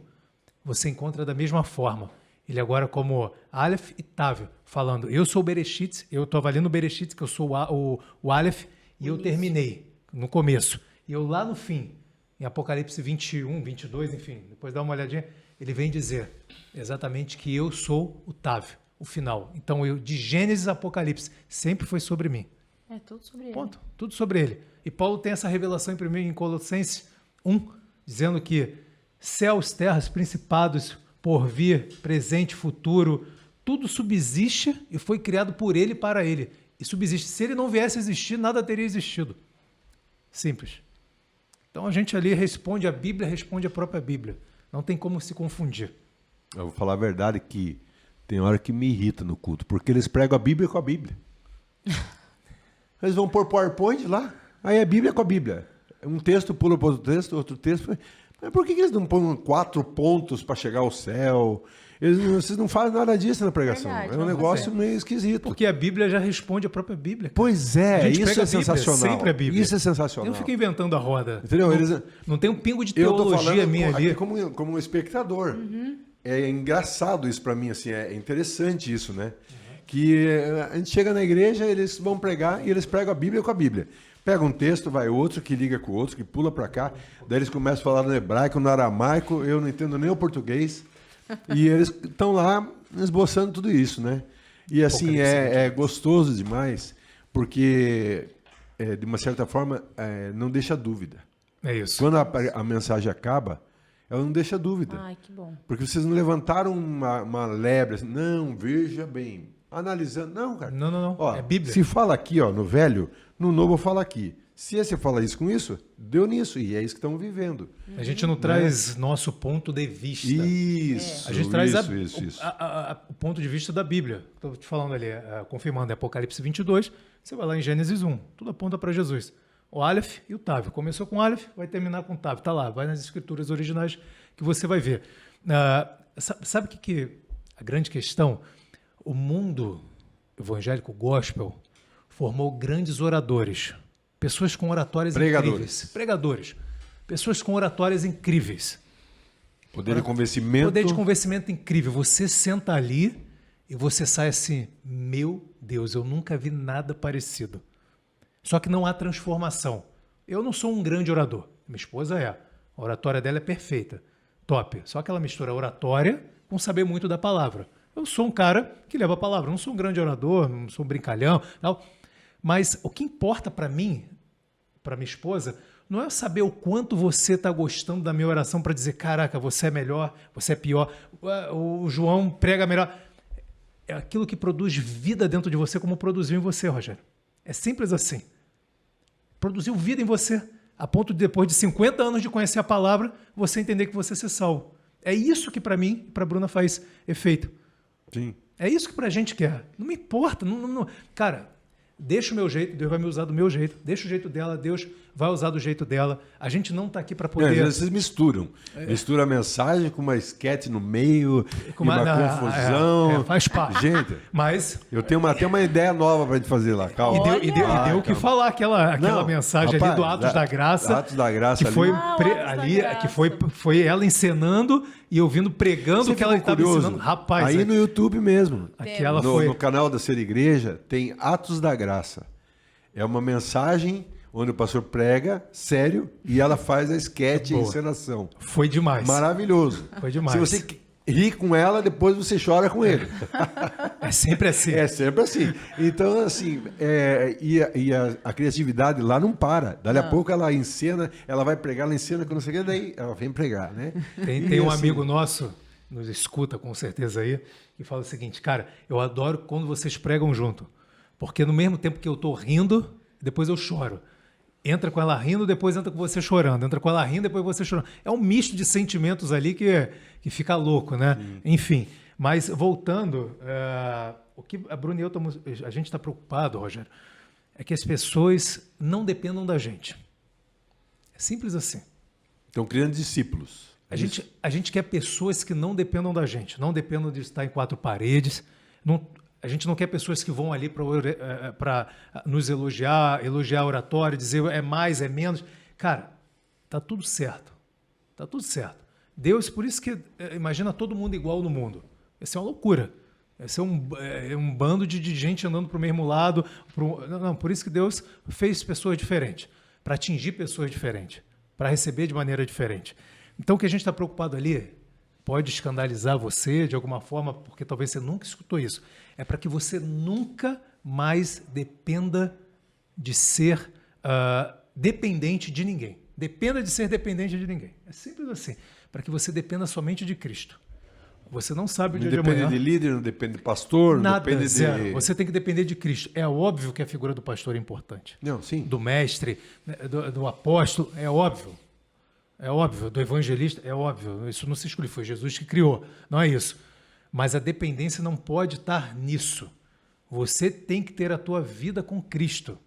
você encontra da mesma forma. Ele agora como Aleph e Tav, falando, eu sou o Bereshit, eu estava ali no Bereshit, que eu sou o Aleph, e eu terminei no começo. E eu lá no fim, em Apocalipse 21, 22, enfim, depois dá uma olhadinha, ele vem dizer exatamente que eu sou o Tav, o final. Então, de Gênesis a Apocalipse, sempre foi sobre mim. É tudo sobre ele. Ponto. Tudo sobre ele. E Paulo tem essa revelação em Colossenses 1, dizendo que céus, terras, principados, porvir, presente, futuro, tudo subsiste e foi criado por ele e para ele. E subsiste. Se ele não viesse a existir, nada teria existido. Simples. Então a gente ali responde a Bíblia, responde a própria Bíblia. Não tem como se confundir. Eu vou falar a verdade que tem hora que me irrita no culto, porque eles pregam a Bíblia com a Bíblia. Eles vão pôr PowerPoint lá, aí a Bíblia com a Bíblia. Um texto pula para outro texto. Mas por que eles não põem 4 pontos para chegar ao céu? Vocês não fazem nada disso na pregação. Verdade, é um negócio meio esquisito. Porque a Bíblia já responde a própria Bíblia. Pois é, isso é sensacional. Sempre a Bíblia. Isso é sensacional. Eu não fico inventando a roda. Entendeu? Não tem um pingo de eu tô teologia falando minha ali. Como um espectador. É engraçado isso para mim, assim, é interessante isso, né? que a gente chega na igreja, eles vão pregar e eles pregam a Bíblia com a Bíblia. Pega um texto, vai outro, que liga com o outro, que pula para cá, daí eles começam a falar no hebraico, no aramaico, eu não entendo nem o português, e eles estão lá esboçando tudo isso, né? E assim, é gostoso demais, porque, de uma certa forma, não deixa dúvida. É isso. Quando a mensagem acaba, ela não deixa dúvida. Ai, que bom. Porque vocês não levantaram uma lebre, assim, não, veja bem, analisando. Não, cara. Não. Ó, É Bíblia. se fala aqui, ó, no velho, no novo fala aqui. Se você fala isso com isso, deu nisso. E é isso que estamos vivendo. A gente não traz nosso ponto de vista. Isso. A gente traz isso. o ponto de vista da Bíblia. Estou te falando ali, confirmando, é Apocalipse 22. Você vai lá em Gênesis 1. Tudo aponta para Jesus. O Aleph e o Tav. Começou com Aleph, vai terminar com Tav. Está lá, vai nas escrituras originais que você vai ver. Sabe o que a grande questão? O mundo evangélico gospel formou grandes oradores. Pessoas com oratórias incríveis. Pregadores. Pessoas com oratórias incríveis. Poder de convencimento. Poder de convencimento incrível. Você senta ali e você sai assim, meu Deus, eu nunca vi nada parecido. Só que não há transformação. Eu não sou um grande orador. Minha esposa é. A oratória dela é perfeita. Top. Só que ela mistura oratória com saber muito da palavra. Eu sou um cara que leva a palavra. Eu não sou um grande orador, não sou um brincalhão, tal. Mas o que importa para mim, para minha esposa, não é saber o quanto você está gostando da minha oração para dizer, caraca, você é melhor, você é pior, o João prega melhor. É aquilo que produz vida dentro de você, como produziu em você, Rogério. É simples assim. Produziu vida em você, a ponto de depois de 50 anos de conhecer a palavra, você entender que você ser salvo. É isso que para mim e para a Bruna faz efeito. Sim. É isso que pra gente quer. Não me importa. Cara, deixa o meu jeito, Deus vai me usar do meu jeito. Deixa o jeito dela, Deus vai usar do jeito dela. A gente não está aqui para poder... Às vezes vocês misturam. Mistura a mensagem com uma esquete no meio, Com uma confusão. faz parte. Gente, Mas... eu tenho até uma ideia nova para gente fazer lá. Calma. E deu o que falar aquela Não, mensagem rapaz, ali do Atos da Graça. Atos da Graça que ali. foi o Atos da ali, Graça. que foi ela encenando e eu vindo pregando Você o que ela ficou estava curioso? ensinando. Rapaz, Aí no YouTube mesmo. aquela No, foi... no canal da Ser Igreja tem Atos da Graça. É uma mensagem onde o pastor prega, sério, e ela faz a esquete, a Boa. encenação. Foi demais. Maravilhoso. Foi demais. Se você ri com ela, depois você chora com ele. É sempre assim. É sempre assim. Então, assim, a criatividade lá não para. Dali a pouco ela encena, ela vai pregar, ela encena, quando você quer, daí ela vem pregar, né? Tem um assim, amigo nosso, nos escuta com certeza aí, que fala o seguinte, cara, eu adoro quando vocês pregam junto, porque no mesmo tempo que eu tô rindo, depois eu choro. Entra com ela rindo, depois entra com você chorando. Entra com ela rindo, depois você chorando. É um misto de sentimentos ali que fica louco, né? Enfim, mas voltando, o que a Bruna e eu a gente está preocupado, Rogério, é que as pessoas não dependam da gente. É simples assim. Estão criando discípulos. A gente quer pessoas que não dependam da gente, não dependam de estar em quatro paredes. A gente não quer pessoas que vão ali para nos elogiar a oratória, dizer é mais, é menos. Cara, tá tudo certo. Tá tudo certo. Deus, por isso que imagina todo mundo igual no mundo. Isso é uma loucura. Esse é um bando de gente andando para o mesmo lado. Por isso que Deus fez pessoas diferentes, para atingir pessoas diferentes, para receber de maneira diferente. Então, o que a gente está preocupado ali pode escandalizar você de alguma forma, porque talvez você nunca escutou isso. É para que você nunca mais dependa de ser dependente de ninguém. Dependa de ser dependente de ninguém. É simples assim. Para que você dependa somente de Cristo. Você não sabe o dia de amanhã. Não depende de líder, não depende de pastor, não Nada, depende zero. de... Você tem que depender de Cristo. É óbvio que a figura do pastor é importante. Não, sim. Do mestre, do apóstolo, é óbvio. É óbvio. Do evangelista, é óbvio. Isso não se exclui, foi Jesus que criou. Não é isso. Mas a dependência não pode estar nisso. Você tem que ter a tua vida com Cristo.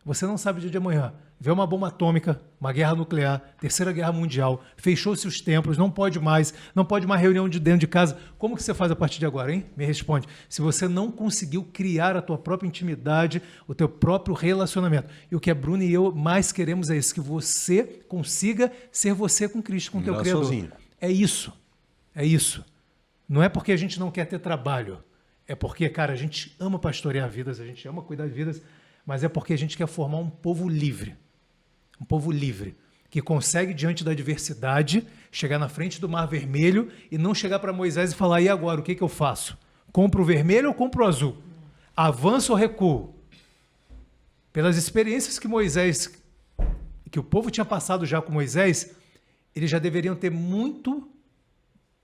Você não sabe o dia de amanhã. Vê uma bomba atômica, uma guerra nuclear, terceira guerra mundial, fechou-se os templos, não pode mais reunião de dentro de casa. Como que você faz a partir de agora, hein? Me responde. Se você não conseguiu criar a tua própria intimidade, o teu próprio relacionamento. E o que a Bruna e eu mais queremos é isso, que você consiga ser você com Cristo, com o teu Criador. Sozinho. É isso. É isso. Não é porque a gente não quer ter trabalho, É porque, cara, a gente ama pastorear vidas, a gente ama cuidar de vidas, mas é porque a gente quer formar um povo livre. Um povo livre, que consegue, diante da adversidade, chegar na frente do Mar Vermelho e não chegar para Moisés e falar, e agora, o que eu faço? Compro o vermelho ou compro o azul? Avanço ou recuo? Pelas experiências que que o povo tinha passado já com Moisés, eles já deveriam ter muito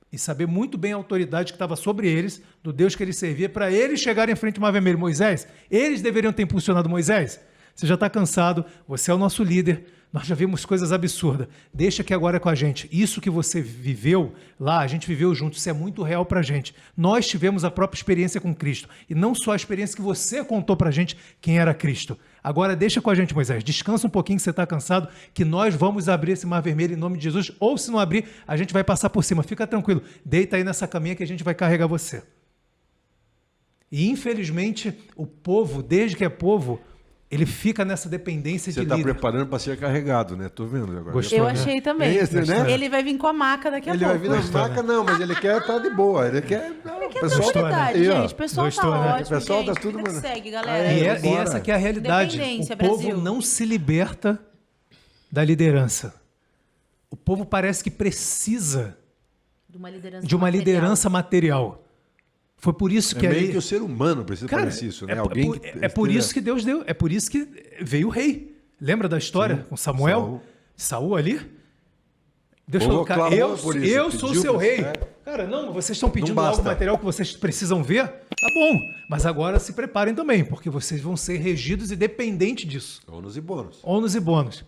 e saber muito bem a autoridade que estava sobre eles, do Deus que eles serviam, para eles chegarem em frente ao Mar Vermelho. Moisés, eles deveriam ter impulsionado Moisés. Você já está cansado, você é o nosso líder, nós já vimos coisas absurdas. Deixa que agora é com a gente. Isso que você viveu lá, a gente viveu junto, isso é muito real para a gente. Nós tivemos a própria experiência com Cristo. E não só a experiência que você contou para a gente quem era Cristo. Agora deixa com a gente, Moisés. Descansa um pouquinho que você está cansado, que nós vamos abrir esse Mar Vermelho em nome de Jesus. Ou se não abrir, a gente vai passar por cima. Fica tranquilo. Deita aí nessa caminha que a gente vai carregar você. E infelizmente, o povo, desde que é povo, ele fica nessa dependência Você de está líder. preparando para ser carregado, né? Tô vendo agora. Gostou? Eu né? achei também. É esse, né? Ele vai vir com a maca daqui a Ele pouco. vai vir nas macas, não, mas ele quer estar de boa. Ele quer. Ele quer Gostou, tranquilidade, né? Aí, ó. gente. O pessoal Gostou, tá né? ótimo, O pessoal gente. tá tudo, Vida que mano. segue, galera. Aí, E bora. essa que é a realidade. Independência, O povo Brasil. não se liberta da liderança. O povo parece que precisa De uma liderança de uma material. liderança material. Foi por isso que É meio aí... que o ser humano precisa Cara, parecer isso, né? é, Alguém por, que é por isso que Deus deu, é por isso que veio o rei. Lembra da história com Samuel? Saul ali? Deus falou, cara, clamou por isso, eu sou o pediu seu por- rei. é. Cara, não, vocês estão pedindo basta. algo material que vocês precisam ver? Tá bom, mas agora se preparem também, porque vocês vão ser regidos e dependentes disso. Ônus e bônus. Ônus e bônus.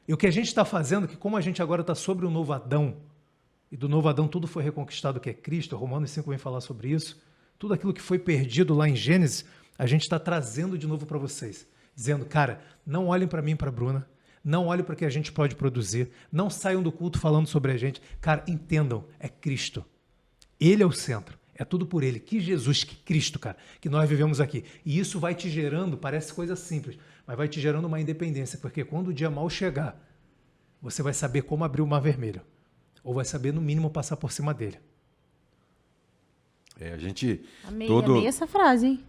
E o que a gente está fazendo, que como a gente agora está sobre o novo Adão, e do novo Adão tudo foi reconquistado, que é Cristo, Romanos 5 vem falar sobre isso, tudo aquilo que foi perdido lá em Gênesis, a gente está trazendo de novo para vocês. Dizendo, cara, não olhem para mim e para a Bruna, não olhem para o que a gente pode produzir, não saiam do culto falando sobre a gente. Cara, entendam, é Cristo. Ele é o centro. É tudo por ele. Que Jesus, que Cristo, cara, que nós vivemos aqui. E isso vai te gerando, parece coisa simples, mas vai te gerando uma independência, porque quando o dia mal chegar, você vai saber como abrir o Mar Vermelho. Ou vai saber, no mínimo, passar por cima dele. É, a gente. Amei, todo... amei essa frase, hein?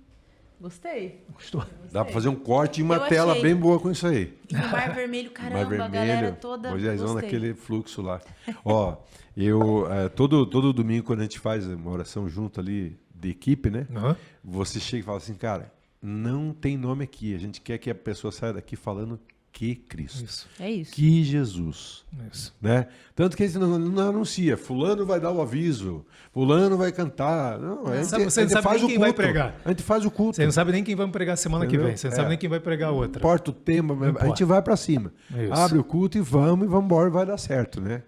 Gostei. Gostou? Dá para fazer um corte e uma Eu tela achei. bem boa com isso aí. E no Mar Vermelho, caramba, Mar a galera Vermelho, toda. Moisésão Gostei. naquele fluxo lá. Ó, eu todo domingo quando a gente faz uma oração junto ali de equipe, né? Aham. Você chega e fala assim, cara, não tem nome aqui. A gente quer que a pessoa saia daqui falando que Cristo, Isso. É isso. que Jesus, Isso. né? Tanto que a gente não anuncia, fulano vai dar o aviso, fulano vai cantar. Não, a gente, Sabe, você a não gente sabe faz nem o quem vai culto. pregar. A gente faz o culto. Você não sabe nem quem vai pregar semana Entendeu? que vem. Você não sabe nem quem vai pregar Não outra. importa o tema, a importa. gente vai para cima. Isso. Abre o culto e vamos embora, vai dar certo, né?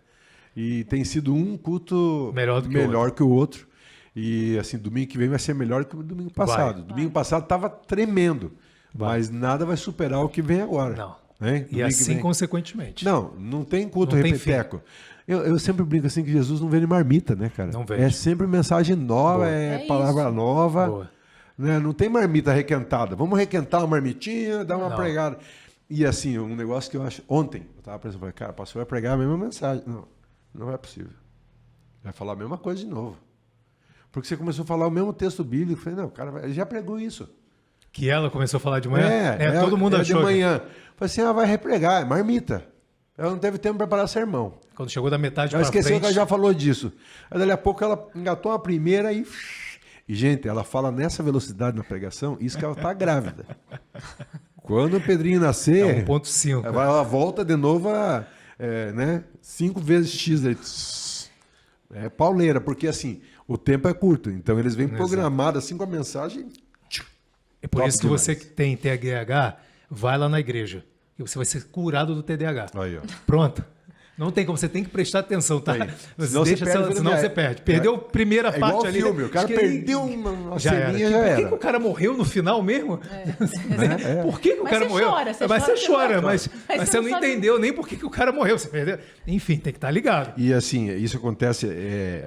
E tem sido um culto Melhor do que que o outro. E assim, domingo que vem vai ser melhor que o domingo passado. Domingo passado estava tremendo, mas nada vai superar o que vem agora. Não. Né? E Domingo que assim, vem. consequentemente. Não tem culto Não tem repeteco. Eu sempre brinco assim que Jesus não vende marmita, né, cara? Não vende. É sempre mensagem nova, Boa. é É palavra isso. nova. Boa. Né? Não tem marmita requentada. Vamos requentar uma marmitinha, dar uma Não. pregada. E assim, um negócio que eu acho... Ontem, eu estava pensando, falei, cara, o pastor vai pregar a mesma mensagem. Não é possível. Vai falar a mesma coisa de novo. Porque você começou a falar o mesmo texto bíblico. Eu falei, não, cara, ele já pregou isso. Que ela começou a falar de manhã? Todo mundo achou. de manhã. Falei assim, vai repregar, é marmita. Ela não teve tempo para preparar sermão. Quando chegou da metade Ela para esqueceu frente... que ela já falou disso. Aí, dali a pouco, ela engatou a primeira e... E, gente, ela fala nessa velocidade na pregação, isso que ela está grávida. Quando o Pedrinho nascer... É 1.5. Ela volta de novo a 5 vezes X. Aí, é pauleira, porque assim, o tempo é curto. Então eles vêm programados assim com a mensagem. É por Top isso que você demais. que tem TDAH, vai lá na igreja. E você vai ser curado do TDAH. Aí, ó. Pronto. Não tem como, você tem que prestar atenção, tá? Aí. Você Senão você deixa, perde, senão né? você perde. Perdeu a primeira É parte igual ali. filme, o cara acho que ele- perdeu uma já era. ceninha, já Por que era. que o cara morreu no final mesmo? Por que o Mas cara você morreu? chora, você mas chora, você você chora, vai- mas Mas você você não não sabe- entendeu nem por que o cara morreu. Você perdeu. Enfim, tem que estar ligado. E assim, isso acontece.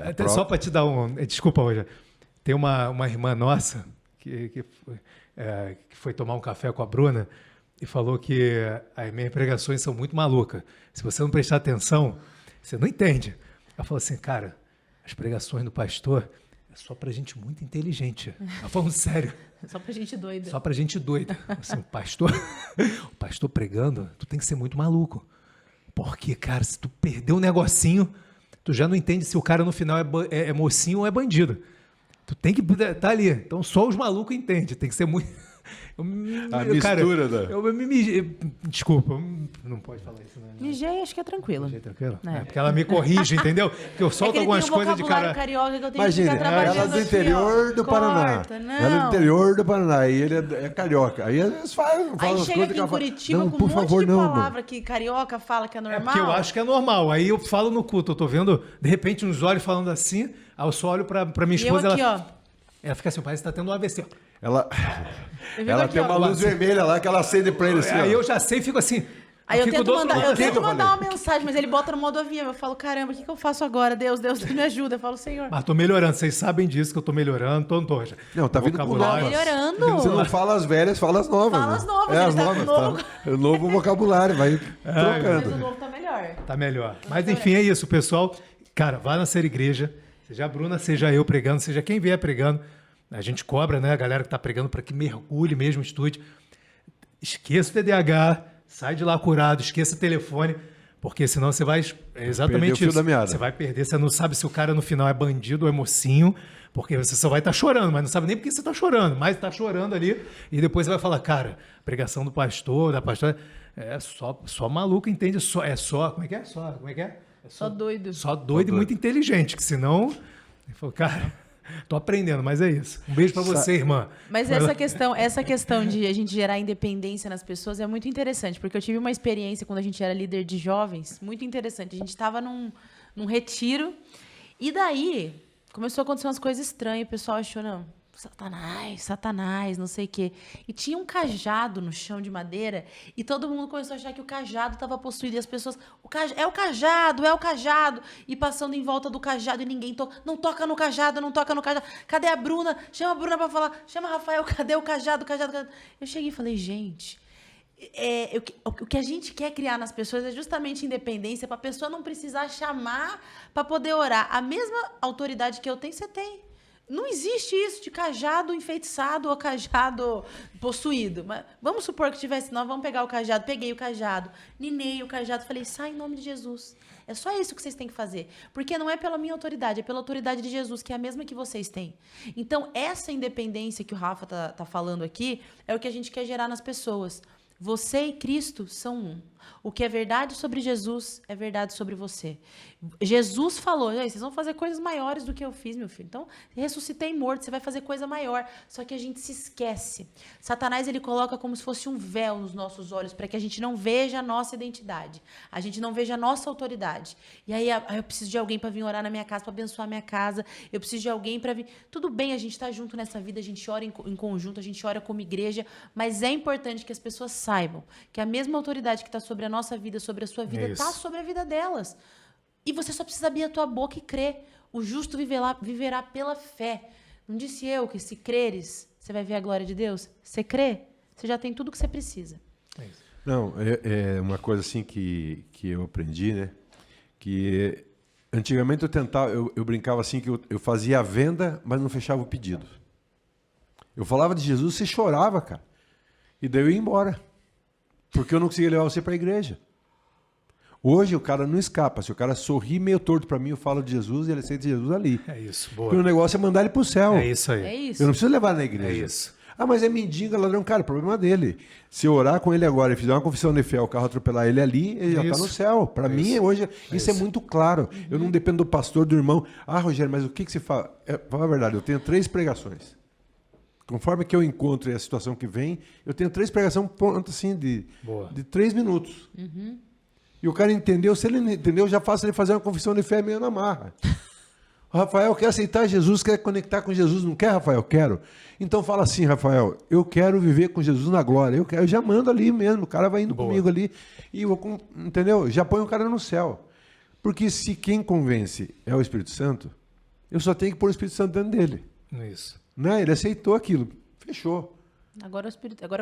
Até só para te dar um. Desculpa, Roger. Tem uma irmã nossa que foi tomar um café com a Bruna e falou que as minhas pregações são muito malucas. Se você não prestar atenção, você não entende. Ela falou assim, cara, as pregações do pastor é só pra gente muito inteligente. Tá falando sério. Só pra gente doida. Só pra gente doida. Assim, o pastor pregando, tu tem que ser muito maluco. Porque, cara, se tu perder um negocinho, tu já não entende se o cara no final é mocinho ou é bandido. Tu tem que estar ali. Então só os malucos entendem. Tem que ser muito... Mistura da... Desculpa, não pode falar isso, né? Mijei, acho que é tranquilo. Mijei tranquilo? É. Porque ela me corrige, entendeu? Porque eu solto algumas coisas de cara... carioca que eu tenho Imagina, que ficar trabalhando ela é do aqui, interior ó. do Paraná. Corta, não. Ela é do interior do Paraná e ele é carioca. Aí eles falam Aí as chega coisas aqui que em ela fala, Curitiba não, com por um monte favor, de não, amor. palavra que carioca fala que é normal. É porque eu acho que é normal. Aí eu falo no culto, eu tô vendo, de repente, uns olhos falando assim, aí eu só olho pra minha E eu esposa, aqui, ela fica assim, parece que tá tendo um AVC. Ela Eu fico aqui, tem ó. uma luz vermelha lá que ela acende pra ele assim, Aí ó. eu já sei e fico assim... Aí eu fico tento do outro mandar, lado. eu tento eu mandar falei? uma mensagem, mas ele bota no modo avião. Eu falo, caramba, o que eu faço agora? Deus me ajuda. Eu falo, Senhor. Mas tô melhorando, vocês sabem disso, que eu tô melhorando, tô já. Não, tá vindo com Vocabulário. novas. Melhorando. Você não fala as velhas, fala as novas. Fala né? as novas, É, ele as tá novas. novo. Tá. É o novo vocabulário, vai Mas trocando. o novo tá melhor. Tá melhor. Mas enfim, é isso, pessoal. Cara, vá na Ser Igreja, seja a Bruna, seja eu pregando, seja quem vier pregando. A gente cobra, né, a galera que tá pregando para que mergulhe mesmo, estude. Esqueça o TDAH, sai de lá curado, esqueça o telefone, porque senão você vai... É exatamente Perder o fio isso. da meada. Você vai perder, você não sabe se o cara no final é bandido ou é mocinho, porque você só vai estar chorando, mas não sabe nem por que você está chorando, mas está chorando ali, e depois você vai falar, cara, pregação do pastor, da pastora, só maluco entende, como é que é? Só doido. Só doido e muito inteligente, que senão... Ele falou, cara, tô aprendendo, mas é isso. Um beijo pra você, irmã. Mas essa questão de a gente gerar independência nas pessoas é muito interessante, porque eu tive uma experiência quando a gente era líder de jovens, muito interessante. A gente estava num retiro, e daí começou a acontecer umas coisas estranhas, o pessoal achou, não, Satanás, não sei o quê. E tinha um cajado no chão de madeira, e todo mundo começou a achar que o cajado estava possuído, e as pessoas, é o cajado, e passando em volta do cajado, e ninguém não toca no cajado, cadê a Bruna? Chama a Bruna pra falar, chama a Rafael, cadê o cajado? Eu cheguei e falei, gente, o que a gente quer criar nas pessoas é justamente independência, para a pessoa não precisar chamar para poder orar. A mesma autoridade que eu tenho, você tem. Não existe isso de cajado enfeitiçado ou cajado possuído. Mas vamos supor que tivesse, nós vamos pegar o cajado. Peguei o cajado, ninei o cajado, falei, sai em nome de Jesus. É só isso que vocês têm que fazer. Porque não é pela minha autoridade, é pela autoridade de Jesus, que é a mesma que vocês têm. Então, essa independência que o Rafa tá falando aqui é o que a gente quer gerar nas pessoas. Você e Cristo são um. O que é verdade sobre Jesus é verdade sobre você. Jesus falou, vocês vão fazer coisas maiores do que eu fiz, meu filho. Então, ressuscitei morto, você vai fazer coisa maior. Só que a gente se esquece. Satanás, ele coloca como se fosse um véu nos nossos olhos para que a gente não veja a nossa identidade. A gente não veja a nossa autoridade. E aí eu preciso de alguém para vir orar na minha casa, para abençoar a minha casa. Eu preciso de alguém para vir... Tudo bem, a gente está junto nessa vida, a gente ora em conjunto, a gente ora como igreja, mas é importante que as pessoas saibam que a mesma autoridade que está sobre a nossa vida, sobre a sua vida, está sobre a vida delas. E você só precisa abrir a tua boca e crer. O justo viverá pela fé. Não disse eu que se creres, você vai ver a glória de Deus? Você crê? Você já tem tudo que você precisa. É isso. Não, é uma coisa assim que eu aprendi, né? Que antigamente eu brincava assim que eu fazia a venda, mas não fechava o pedido. Eu falava de Jesus, você chorava, cara. E daí eu ia embora. Porque eu não conseguia levar você para a igreja. Hoje o cara não escapa. Se o cara sorri meio torto para mim, eu falo de Jesus e ele aceita Jesus ali. É isso, boa. Porque o negócio é mandar ele para o céu. É isso aí. É isso. Eu não preciso levar na igreja. É isso. Ah, mas é mendigo, é ladrão. Cara, o problema é dele. Se eu orar com ele agora e fizer uma confissão de fé, o carro atropelar ele ali, ele já está no céu. Para mim, hoje, isso é muito claro. Eu não dependo do pastor, do irmão. Ah, Rogério, mas o que você fala? Fala a verdade, eu tenho 3 pregações. Conforme que eu encontro a situação que vem, eu tenho 3 pregações prontas assim, de 3 minutos. Uhum. E o cara entendeu. Se ele não entendeu, eu já faço ele fazer uma confissão de fé meio na marra. O Rafael quer aceitar Jesus, quer conectar com Jesus. Não quer, Rafael? Quero. Então fala assim, Rafael, eu quero viver com Jesus na glória. Eu já mando ali mesmo. O cara vai indo comigo ali. E entendeu? Já põe o cara no céu. Porque se quem convence é o Espírito Santo, eu só tenho que pôr o Espírito Santo dentro dele. Isso. Né? Ele aceitou aquilo. Fechou. Agora é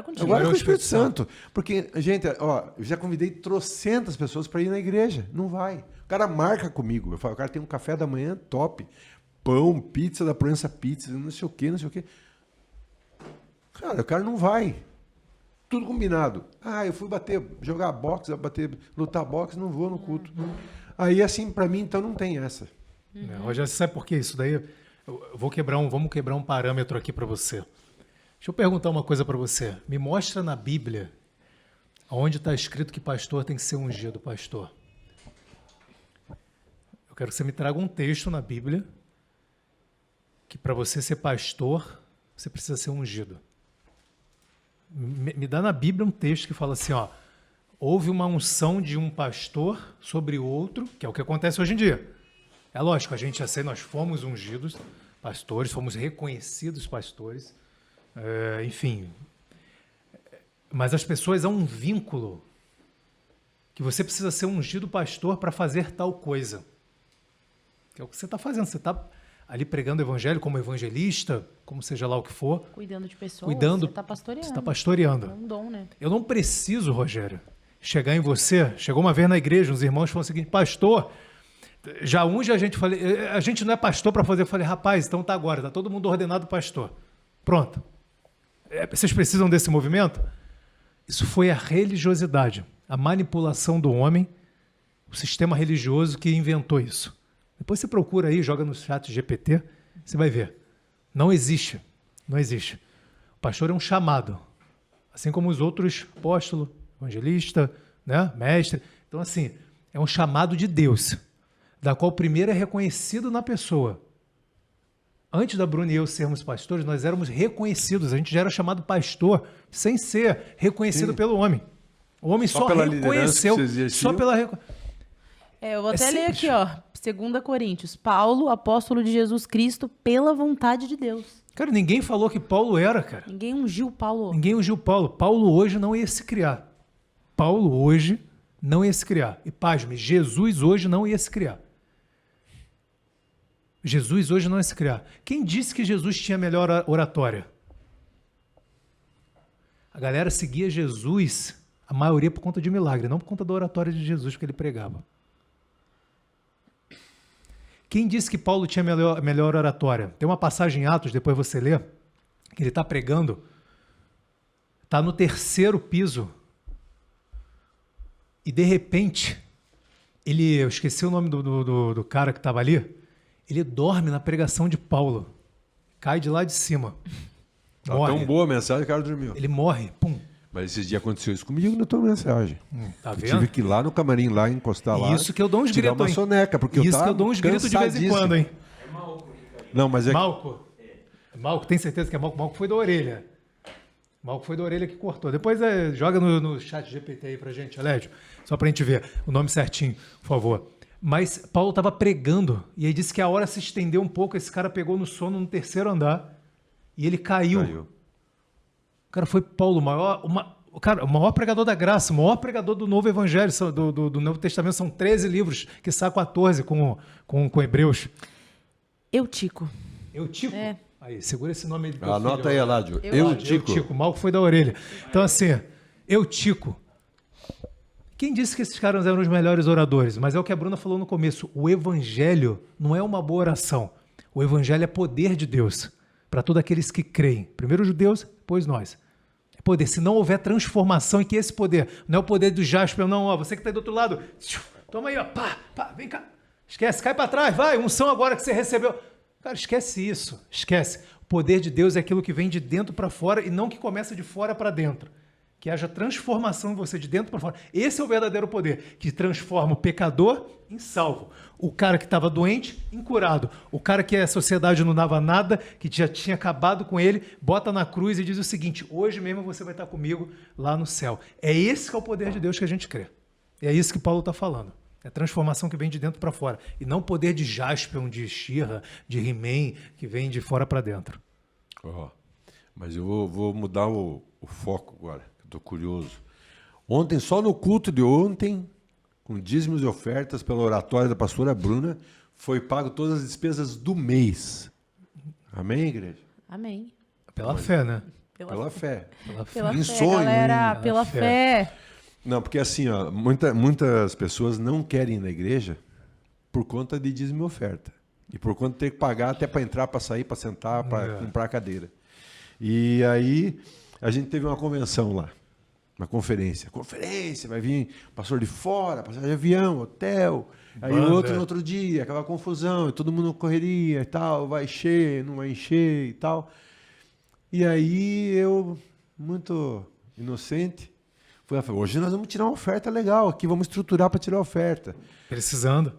contigo. Agora é o Espírito Santo. Porque, gente, ó, eu já convidei trocentas pessoas para ir na igreja. Não vai. O cara marca comigo. Eu falo, o cara tem um café da manhã top. pão, pizza da Proença Pizza, não sei o quê, não sei o quê. Cara, o cara não vai. Tudo combinado. Ah, eu fui jogar boxe, lutar boxe, não vou no culto. Aí, assim, pra mim, então, não tem essa. Rogério, você sabe por que isso daí? Vamos quebrar um parâmetro aqui para você. Deixa eu perguntar uma coisa para você. Me mostra na Bíblia onde está escrito que pastor tem que ser ungido, pastor. Eu quero que você me traga um texto na Bíblia que para você ser pastor, você precisa ser ungido. Me dá na Bíblia um texto que fala assim, ó, houve uma unção de um pastor sobre outro, que é o que acontece hoje em dia. É lógico, a gente já sei, nós fomos ungidos pastores, fomos reconhecidos pastores, enfim. Mas as pessoas, há um vínculo que você precisa ser ungido pastor para fazer tal coisa. Que é o que você está fazendo, você está ali pregando o evangelho como evangelista, como seja lá o que for. Cuidando de pessoas, Cuidando, você está pastoreando. Você está pastoreando. É um dom, né? Eu não preciso, Rogério, chegar em você. Chegou uma vez na igreja, uns irmãos falaram o seguinte, pastor, já unge a gente. Falei, a gente não é pastor para fazer. Eu falei, rapaz, então tá agora, tá todo mundo ordenado pastor. Pronto. Vocês precisam desse movimento? Isso foi a religiosidade, a manipulação do homem, o sistema religioso que inventou isso. Depois você procura aí, joga no chat GPT, você vai ver. Não existe. Não existe. O pastor é um chamado. Assim como os outros apóstolo, evangelista, né, mestre. Então, assim, é um chamado de Deus, da qual primeiro é reconhecido na pessoa. Antes da Bruna e eu sermos pastores, nós éramos reconhecidos. A gente já era chamado pastor sem ser reconhecido pelo homem. O homem só reconheceu. Só pela... Eu vou até ler aqui, ó. 2 Coríntios. Paulo, apóstolo de Jesus Cristo, pela vontade de Deus. Cara, ninguém falou que Paulo era, cara. Ninguém ungiu Paulo. Ninguém ungiu Paulo. Paulo hoje não ia se criar. Paulo hoje não ia se criar. E pasme, Jesus hoje não ia se criar. Jesus hoje não ia se criar. Quem disse que Jesus tinha melhor oratória? A galera seguia Jesus, a maioria por conta de milagre, não por conta da oratória de Jesus que ele pregava. Quem disse que Paulo tinha melhor oratória? Tem uma passagem em Atos, depois você lê, que ele está pregando, está no 3º piso, e de repente, eu esqueci o nome do cara que estava ali, ele dorme na pregação de Paulo, cai de lá de cima, morre. Tão boa a mensagem, o cara dormiu. Ele morre, pum. Mas esses dias aconteceu isso comigo na tua mensagem. Tá Eu vendo? tive que ir lá no camarim, lá encostar lá. Isso que eu dou uns tirar gritos, uma hein? soneca, porque Isso eu tava que eu dou uns gritos de vez em quando, hein? Não, mas é Malco? Malco, tem certeza que é Malco? Malco foi da orelha. Malco foi da orelha que cortou. Depois joga no chat GPT aí pra gente, Alédio, só pra gente ver o nome certinho, por favor. Mas Paulo estava pregando e aí disse que a hora se estendeu um pouco, esse cara pegou no sono no 3º andar e ele caiu. O cara foi Paulo, o maior pregador da graça, o maior pregador do Novo Evangelho, do Novo Testamento. São 13 livros, que são 14 com Hebreus. Eutico. Eutico? É. Aí, segura esse nome aí. Anota aí, Aládio. Eutico. Mal foi da orelha. Então, assim, Eutico. Quem disse que esses caras eram os melhores oradores? Mas é o que a Bruna falou no começo. O Evangelho não é uma boa oração. O Evangelho é poder de Deus para todos aqueles que creem. Primeiro os judeus, depois nós. É poder. Se não houver transformação, e que esse poder não é o poder do Jasper, não. Ó, você que está aí do outro lado, toma aí, ó, pá, vem cá. Esquece, cai para trás, vai, unção agora que você recebeu. Cara, esquece isso, esquece. O poder de Deus é aquilo que vem de dentro para fora e não que começa de fora para dentro. Que haja transformação em você de dentro para fora. Esse é o verdadeiro poder, que transforma o pecador em salvo. O cara que estava doente, em curado. O cara que a sociedade não dava nada, que já tinha acabado com ele, bota na cruz e diz o seguinte: hoje mesmo você vai estar comigo lá no céu. É esse que é o poder de Deus que a gente crê. E é isso que Paulo está falando. É a transformação que vem de dentro para fora. E não o poder de Jaspion, de Shira, de He-Man, que vem de fora para dentro. Mas eu vou mudar o foco agora. Estou curioso. Ontem, só no culto de ontem, com dízimos e ofertas pela oratória da pastora Bruna, foi pago todas as despesas do mês. Amém, igreja? Amém. Pela fé, né? Pela fé. Pela Em fé, sonho, galera. hein? Pela fé. Não, porque assim, ó, muitas pessoas não querem ir na igreja por conta de dízimo e oferta. E por quanto ter que pagar até para entrar, para sair, para sentar, para comprar a cadeira. E aí a gente teve uma convenção lá, uma conferência. Conferência, vai vir pastor de fora, pastor de avião, hotel. Aí Banda. outro no outro dia, aquela confusão, todo mundo correria e tal, vai encher, não vai encher e tal. E aí eu, muito inocente, fui lá, falei, hoje nós vamos tirar uma oferta legal aqui, vamos estruturar para tirar a oferta. Precisando.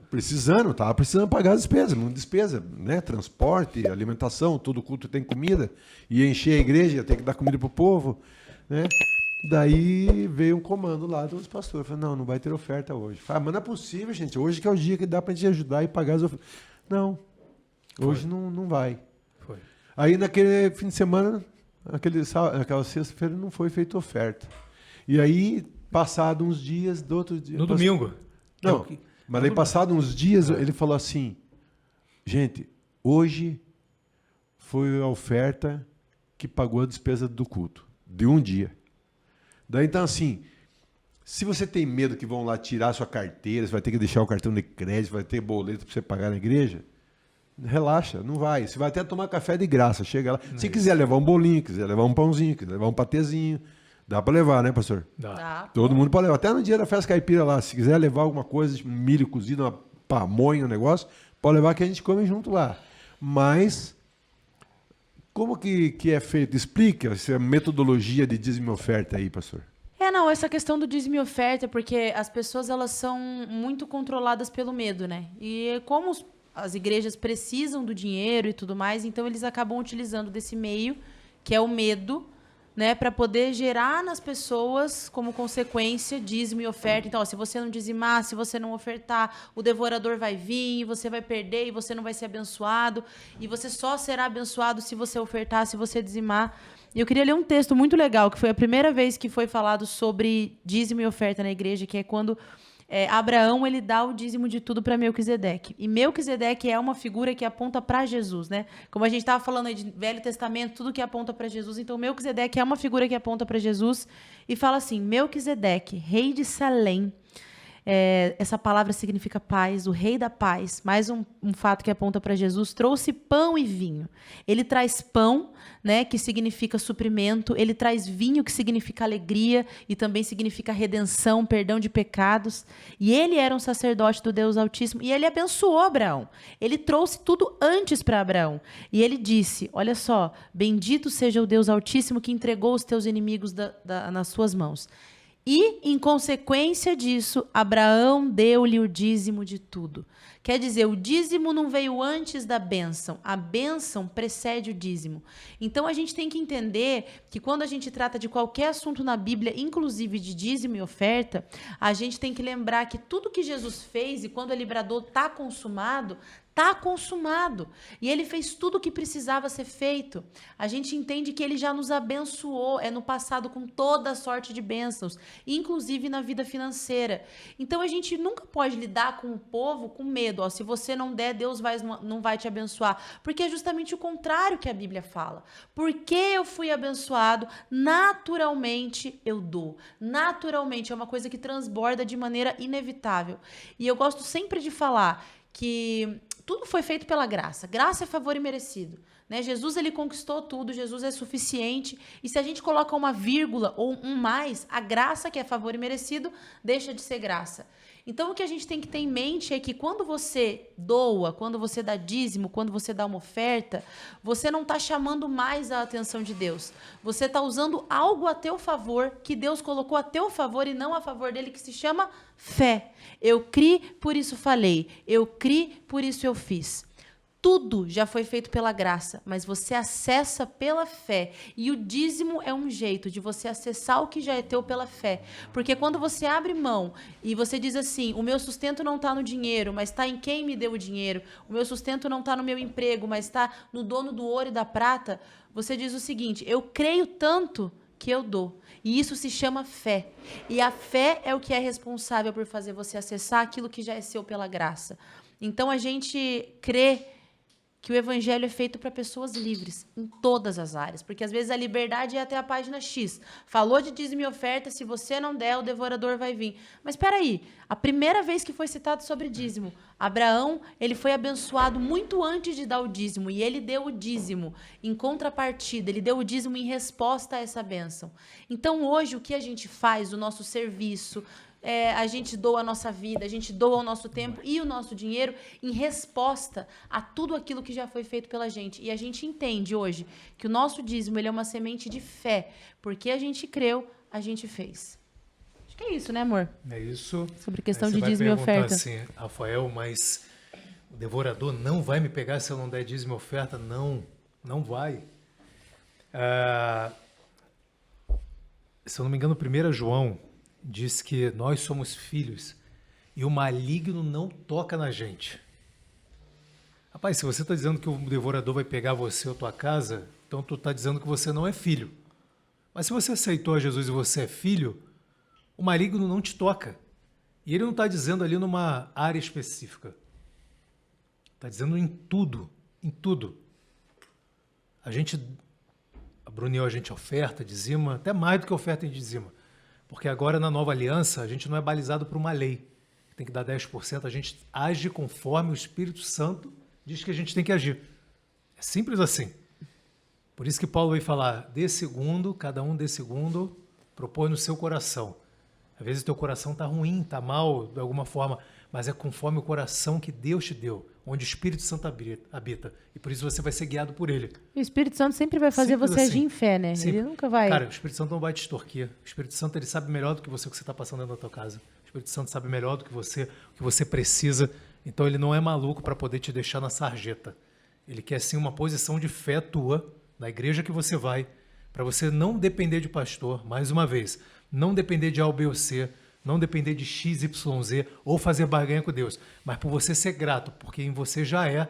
Tava precisando pagar as despesas, muita despesa, né? Transporte, alimentação, todo culto tem comida, ia encher a igreja, ia ter que dar comida pro povo, né? Daí veio um comando lá dos pastores, falei, não vai ter oferta hoje. Falei, mas não é possível, gente, hoje que é o dia que dá pra gente ajudar e pagar as ofertas. Não, hoje não vai. Foi. Aí naquele fim de semana, aquela sexta-feira não foi feita oferta. E aí, passado uns dias, do outro dia... No domingo. Não, mas aí passado uns dias, ele falou assim, gente, hoje foi a oferta que pagou a despesa do culto, de um dia. Daí, então, assim, se você tem medo que vão lá tirar sua carteira, você vai ter que deixar o cartão de crédito, vai ter boleto para você pagar na igreja, relaxa, não vai. Você vai até tomar café de graça, chega lá. Se quiser levar um bolinho, quiser levar um pãozinho, quiser levar um patezinho, dá para levar, né, pastor? Dá. Todo mundo pode levar. Até no dia da festa caipira lá, se quiser levar alguma coisa, tipo milho cozido, uma pamonha, um negócio, pode levar que a gente come junto lá. Mas, como que é feito? Explica essa metodologia de dízimo e oferta aí, pastor. Essa questão do dízimo e oferta, porque as pessoas, elas são muito controladas pelo medo, né? E como as igrejas precisam do dinheiro e tudo mais, então eles acabam utilizando desse meio, que é o medo, né, para poder gerar nas pessoas, como consequência, dízimo e oferta. Então, se você não dizimar, se você não ofertar, o devorador vai vir, você vai perder e você não vai ser abençoado. E você só será abençoado se você ofertar, se você dizimar. E eu queria ler um texto muito legal, que foi a primeira vez que foi falado sobre dízimo e oferta na igreja, que é quando Abraão, ele dá o dízimo de tudo para Melquisedeque. E Melquisedeque é uma figura que aponta para Jesus, né? Como a gente estava falando aí de Velho Testamento, tudo que aponta para Jesus. Então, Melquisedeque é uma figura que aponta para Jesus e fala assim, Melquisedeque, rei de Salém, essa palavra significa paz, o rei da paz, mais um fato que aponta para Jesus, trouxe pão e vinho. Ele traz pão, né, que significa suprimento, ele traz vinho, que significa alegria e também significa redenção, perdão de pecados. E ele era um sacerdote do Deus Altíssimo e ele abençoou Abraão. Ele trouxe tudo antes para Abraão. E ele disse, olha só, bendito seja o Deus Altíssimo que entregou os teus inimigos nas suas mãos. E, em consequência disso, Abraão deu-lhe o dízimo de tudo. Quer dizer, o dízimo não veio antes da bênção. A bênção precede o dízimo. Então, a gente tem que entender que quando a gente trata de qualquer assunto na Bíblia, inclusive de dízimo e oferta, a gente tem que lembrar que tudo que Jesus fez, e quando ele bradou, está consumado, está consumado. E ele fez tudo o que precisava ser feito. A gente entende que ele já nos abençoou, no passado, com toda a sorte de bênçãos, inclusive na vida financeira. Então, a gente nunca pode lidar com o povo com medo. Se você não der, Deus não vai te abençoar. Porque é justamente o contrário que a Bíblia fala. Porque eu fui abençoado, naturalmente eu dou. Naturalmente, é uma coisa que transborda de maneira inevitável. E eu gosto sempre de falar que tudo foi feito pela graça. Graça é favor imerecido, né? Jesus, ele conquistou tudo, Jesus é suficiente. E se a gente coloca uma vírgula ou um mais, a graça, que é favor imerecido, deixa de ser graça. Então, o que a gente tem que ter em mente é que quando você doa, quando você dá dízimo, quando você dá uma oferta, você não está chamando mais a atenção de Deus. Você está usando algo a teu favor, que Deus colocou a teu favor e não a favor dele, que se chama fé. Eu criei, por isso falei. Eu criei, por isso eu fiz. Tudo já foi feito pela graça, mas você acessa pela fé. E o dízimo é um jeito de você acessar o que já é teu pela fé. Porque quando você abre mão e você diz assim, o meu sustento não está no dinheiro, mas está em quem me deu o dinheiro. O meu sustento não está no meu emprego, mas está no dono do ouro e da prata. Você diz o seguinte, eu creio tanto que eu dou. E isso se chama fé. E a fé é o que é responsável por fazer você acessar aquilo que já é seu pela graça. Então, a gente crê que o evangelho é feito para pessoas livres, em todas as áreas. Porque às vezes a liberdade é até a página X. Falou de dízimo e oferta, se você não der, o devorador vai vir. Mas espera aí, a primeira vez que foi citado sobre dízimo, Abraão, ele foi abençoado muito antes de dar o dízimo, e ele deu o dízimo em contrapartida, ele deu o dízimo em resposta a essa bênção. Então hoje o que a gente faz, o nosso serviço, a gente doa a nossa vida, a gente doa o nosso tempo e o nosso dinheiro em resposta a tudo aquilo que já foi feito pela gente. E a gente entende hoje que o nosso dízimo ele é uma semente de fé, porque a gente creu, a gente fez. Acho que é isso, né, amor? É isso. Sobre questão Aí de você vai dízimo e perguntar oferta. assim, Rafael, mas o devorador não vai me pegar se eu não der dízimo e oferta? Não, não vai. Se eu não me engano, 1 João diz que nós somos filhos e o maligno não toca na gente. Rapaz, se você está dizendo que o devorador vai pegar você ou tua casa, então tu está dizendo que você não é filho. Mas se você aceitou a Jesus e você é filho, o maligno não te toca. E ele não está dizendo ali numa área específica. Está dizendo em tudo, em tudo. A Bruna e eu, a gente oferta, dizima, até mais do que oferta e dizima. Porque agora, na nova aliança, a gente não é balizado por uma lei. Tem que dar 10%, a gente age conforme o Espírito Santo diz que a gente tem que agir. É simples assim. Por isso que Paulo vai falar, dê segundo, cada um dê segundo, propõe no seu coração. Às vezes o teu coração está ruim, está mal, de alguma forma, mas é conforme o coração que Deus te deu, onde o Espírito Santo habita. E por isso você vai ser guiado por ele. O Espírito Santo sempre vai fazer Simples você assim. agir em fé, né? Simples. Ele nunca vai... Cara, o Espírito Santo não vai te extorquir. O Espírito Santo, ele sabe melhor do que você o que você está passando dentro da tua casa. O Espírito Santo sabe melhor do que você o que você precisa. Então ele não é maluco para poder te deixar na sarjeta. Ele quer sim uma posição de fé tua, na igreja que você vai, para você não depender de pastor, mais uma vez, não depender de A, B ou C, não depender de X, Y, Z, ou fazer barganha com Deus, mas por você ser grato, porque em você já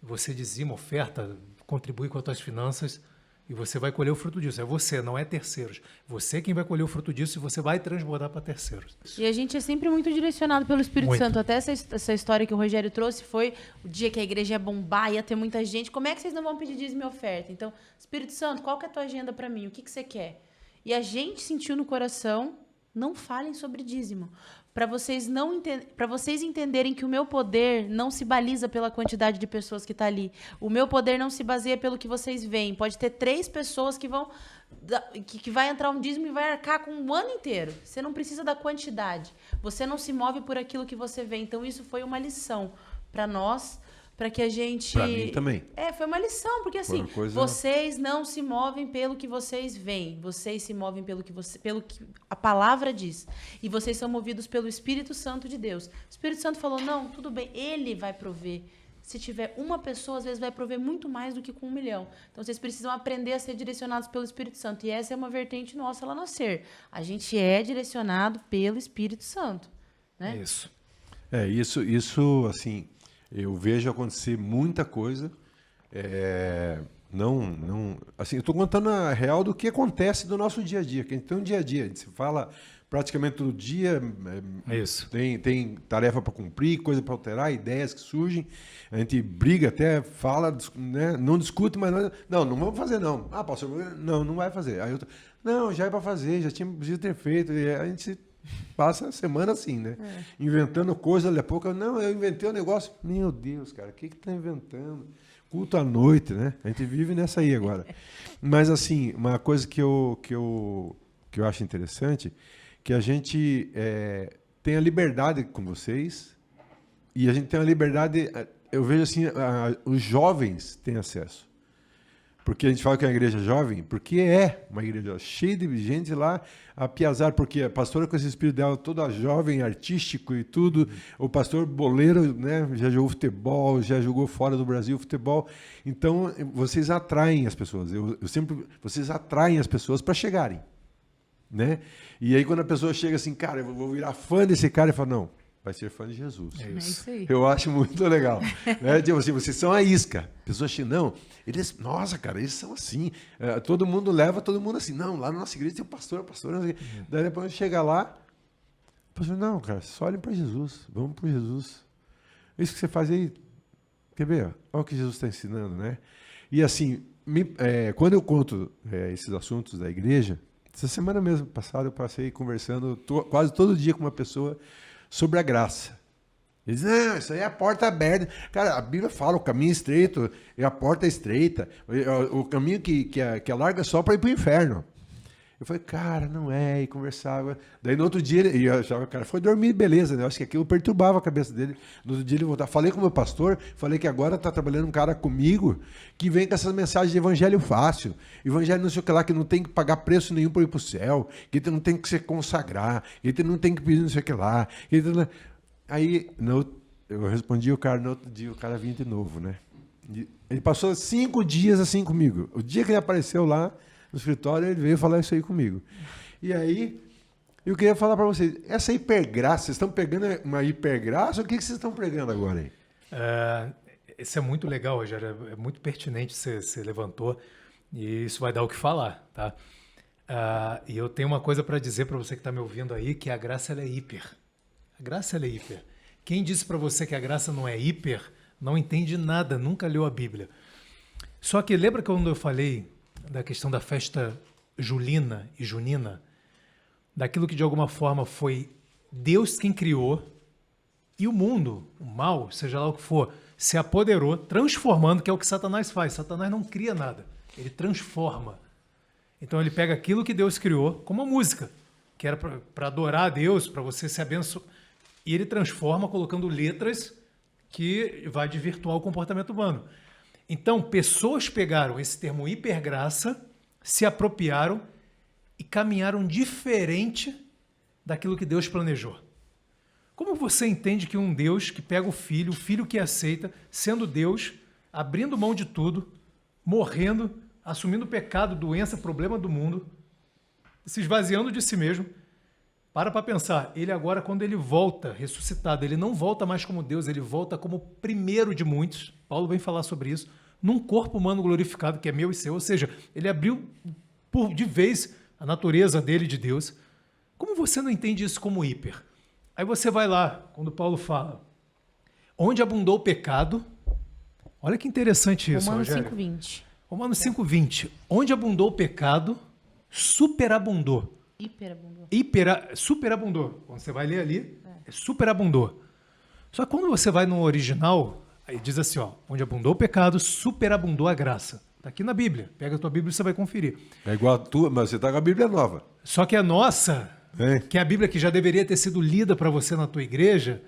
você dizima, oferta, contribui com as tuas finanças, e você vai colher o fruto disso. É você, não é terceiros. Você quem vai colher o fruto disso e você vai transbordar para terceiros. E a gente é sempre muito direcionado pelo Espírito Muito. Santo. Até essa história que o Rogério trouxe foi o dia que a igreja ia bombar, ia ter muita gente. Como é que vocês não vão pedir dízimo e oferta? Então, Espírito Santo, qual que é a tua agenda para mim? O que você quer? E a gente sentiu no coração, não falem sobre dízimo. Para vocês entenderem que o meu poder não se baliza pela quantidade de pessoas que está ali. O meu poder não se baseia pelo que vocês veem. Pode ter 3 pessoas que vai entrar um dízimo e vai arcar com um ano inteiro. Você não precisa da quantidade. Você não se move por aquilo que você vê. Então isso foi uma lição para nós, para que a gente... Para mim também. Foi uma lição, porque assim, coisa... vocês não se movem pelo que vocês veem, vocês se movem pelo que a palavra diz. E vocês são movidos pelo Espírito Santo de Deus. O Espírito Santo falou, não, tudo bem, ele vai prover. Se tiver uma pessoa, às vezes vai prover muito mais do que com 1 milhão. Então vocês precisam aprender a ser direcionados pelo Espírito Santo. E essa é uma vertente nossa lá no Ser. A gente é direcionado pelo Espírito Santo. Né? Isso. Isso, assim... Eu vejo acontecer muita coisa. Assim, eu estou contando a real do que acontece no nosso dia a dia. Que a gente tem um dia a dia, a gente se fala praticamente todo dia. Isso. Tem tarefa para cumprir, coisa para alterar, ideias que surgem. A gente briga até, fala, né? Não discute, mas não vamos fazer não. Ah, pastor, não vai fazer. Aí não, já é para fazer, já podia ter feito. E a gente passa a semana assim, né? Inventando coisa, daqui a pouco, eu inventei um negócio. Meu Deus, cara, o que tá inventando? Culto à noite, né? A gente vive nessa aí agora. Mas, assim, uma coisa que eu acho interessante, que a gente tem a liberdade com vocês, e a gente tem a liberdade, eu vejo assim, os jovens têm acesso. Porque a gente fala que é uma igreja jovem, porque é uma igreja cheia de gente lá, a piazar, porque a pastora com esse espírito dela toda jovem, artístico e tudo, o pastor boleiro, né, já jogou futebol, já jogou fora do Brasil futebol, então vocês atraem as pessoas, vocês atraem as pessoas para chegarem, né? E aí quando a pessoa chega assim, cara, eu vou virar fã desse cara, eu falo, não, vai ser fã de Jesus. É isso aí. Eu acho muito legal. Né? Tipo assim, vocês são a isca. Pessoas acham, não, nossa, cara, eles são assim. Todo mundo leva todo mundo assim. Não, lá na nossa igreja tem um pastor, não sei. Daí depois chega lá, o pastor, não, cara, só olhem para Jesus. Vamos para Jesus. Isso que você faz aí, Quer ver? Olha o que Jesus está ensinando, né? E assim, quando eu conto esses assuntos da igreja, essa semana mesmo passada eu passei conversando quase todo dia com uma pessoa sobre a graça. Eles dizem, não, isso aí é a porta aberta. Cara, a Bíblia fala, o caminho estreito e a porta estreita. O caminho que é largo é só para ir para o inferno. Eu falei, cara, não é, e conversava. Daí no outro dia, e eu achava, cara, foi dormir, beleza, né? Eu acho que aquilo perturbava a cabeça dele. No outro dia ele voltava. Falei com o meu pastor, falei que agora está trabalhando um cara comigo que vem com essas mensagens de evangelho fácil. Evangelho não sei o que lá, que não tem que pagar preço nenhum para ir para o céu, que não tem que se consagrar, que não tem que pedir não sei o que lá. Aí eu respondi o cara, no outro dia o cara vinha de novo, né? Ele passou 5 dias assim comigo. O dia que ele apareceu lá no escritório, ele veio falar isso aí comigo. E aí, eu queria falar para vocês, essa hipergraça, vocês estão pegando uma hipergraça ou o que vocês estão pregando agora aí? Isso é muito legal, Rogério, é muito pertinente você levantou e isso vai dar o que falar, tá? E eu tenho uma coisa para dizer para você que está me ouvindo aí, que a graça ela é hiper. A graça ela é hiper. Quem disse para você que a graça não é hiper, não entende nada, nunca leu a Bíblia. Só que lembra quando eu falei da questão da festa julina e junina, daquilo que de alguma forma foi Deus quem criou e o mundo, o mal, seja lá o que for, se apoderou, transformando, que é o que Satanás faz. Satanás não cria nada, ele transforma. Então ele pega aquilo que Deus criou, como a música, que era para adorar a Deus, para você se abençoar, e ele transforma colocando letras que vai desvirtuar o comportamento humano. Então, pessoas pegaram esse termo hipergraça, se apropriaram e caminharam diferente daquilo que Deus planejou. Como você entende que um Deus que pega o filho que aceita, sendo Deus, abrindo mão de tudo, morrendo, assumindo pecado, doença, problema do mundo, se esvaziando de si mesmo, para pensar, ele agora, quando ele volta ressuscitado, ele não volta mais como Deus, ele volta como o primeiro de muitos, Paulo vem falar sobre isso, num corpo humano glorificado que é meu e seu, ou seja, ele abriu de vez a natureza dele de Deus. Como você não entende isso como hiper? Aí você vai lá, quando Paulo fala, onde abundou o pecado, olha que interessante isso, Romanos Rogério. 5:20. Romanos 5:20, onde abundou o pecado, superabundou. Superabundou. Quando você vai ler ali, superabundou. Só que quando você vai no original, aí diz assim, ó, onde abundou o pecado, superabundou a graça. Está aqui na Bíblia. Pega a tua Bíblia e você vai conferir. É igual a tua, mas você está com a Bíblia nova. Só que a nossa, que é a Bíblia que já deveria ter sido lida para você na tua igreja,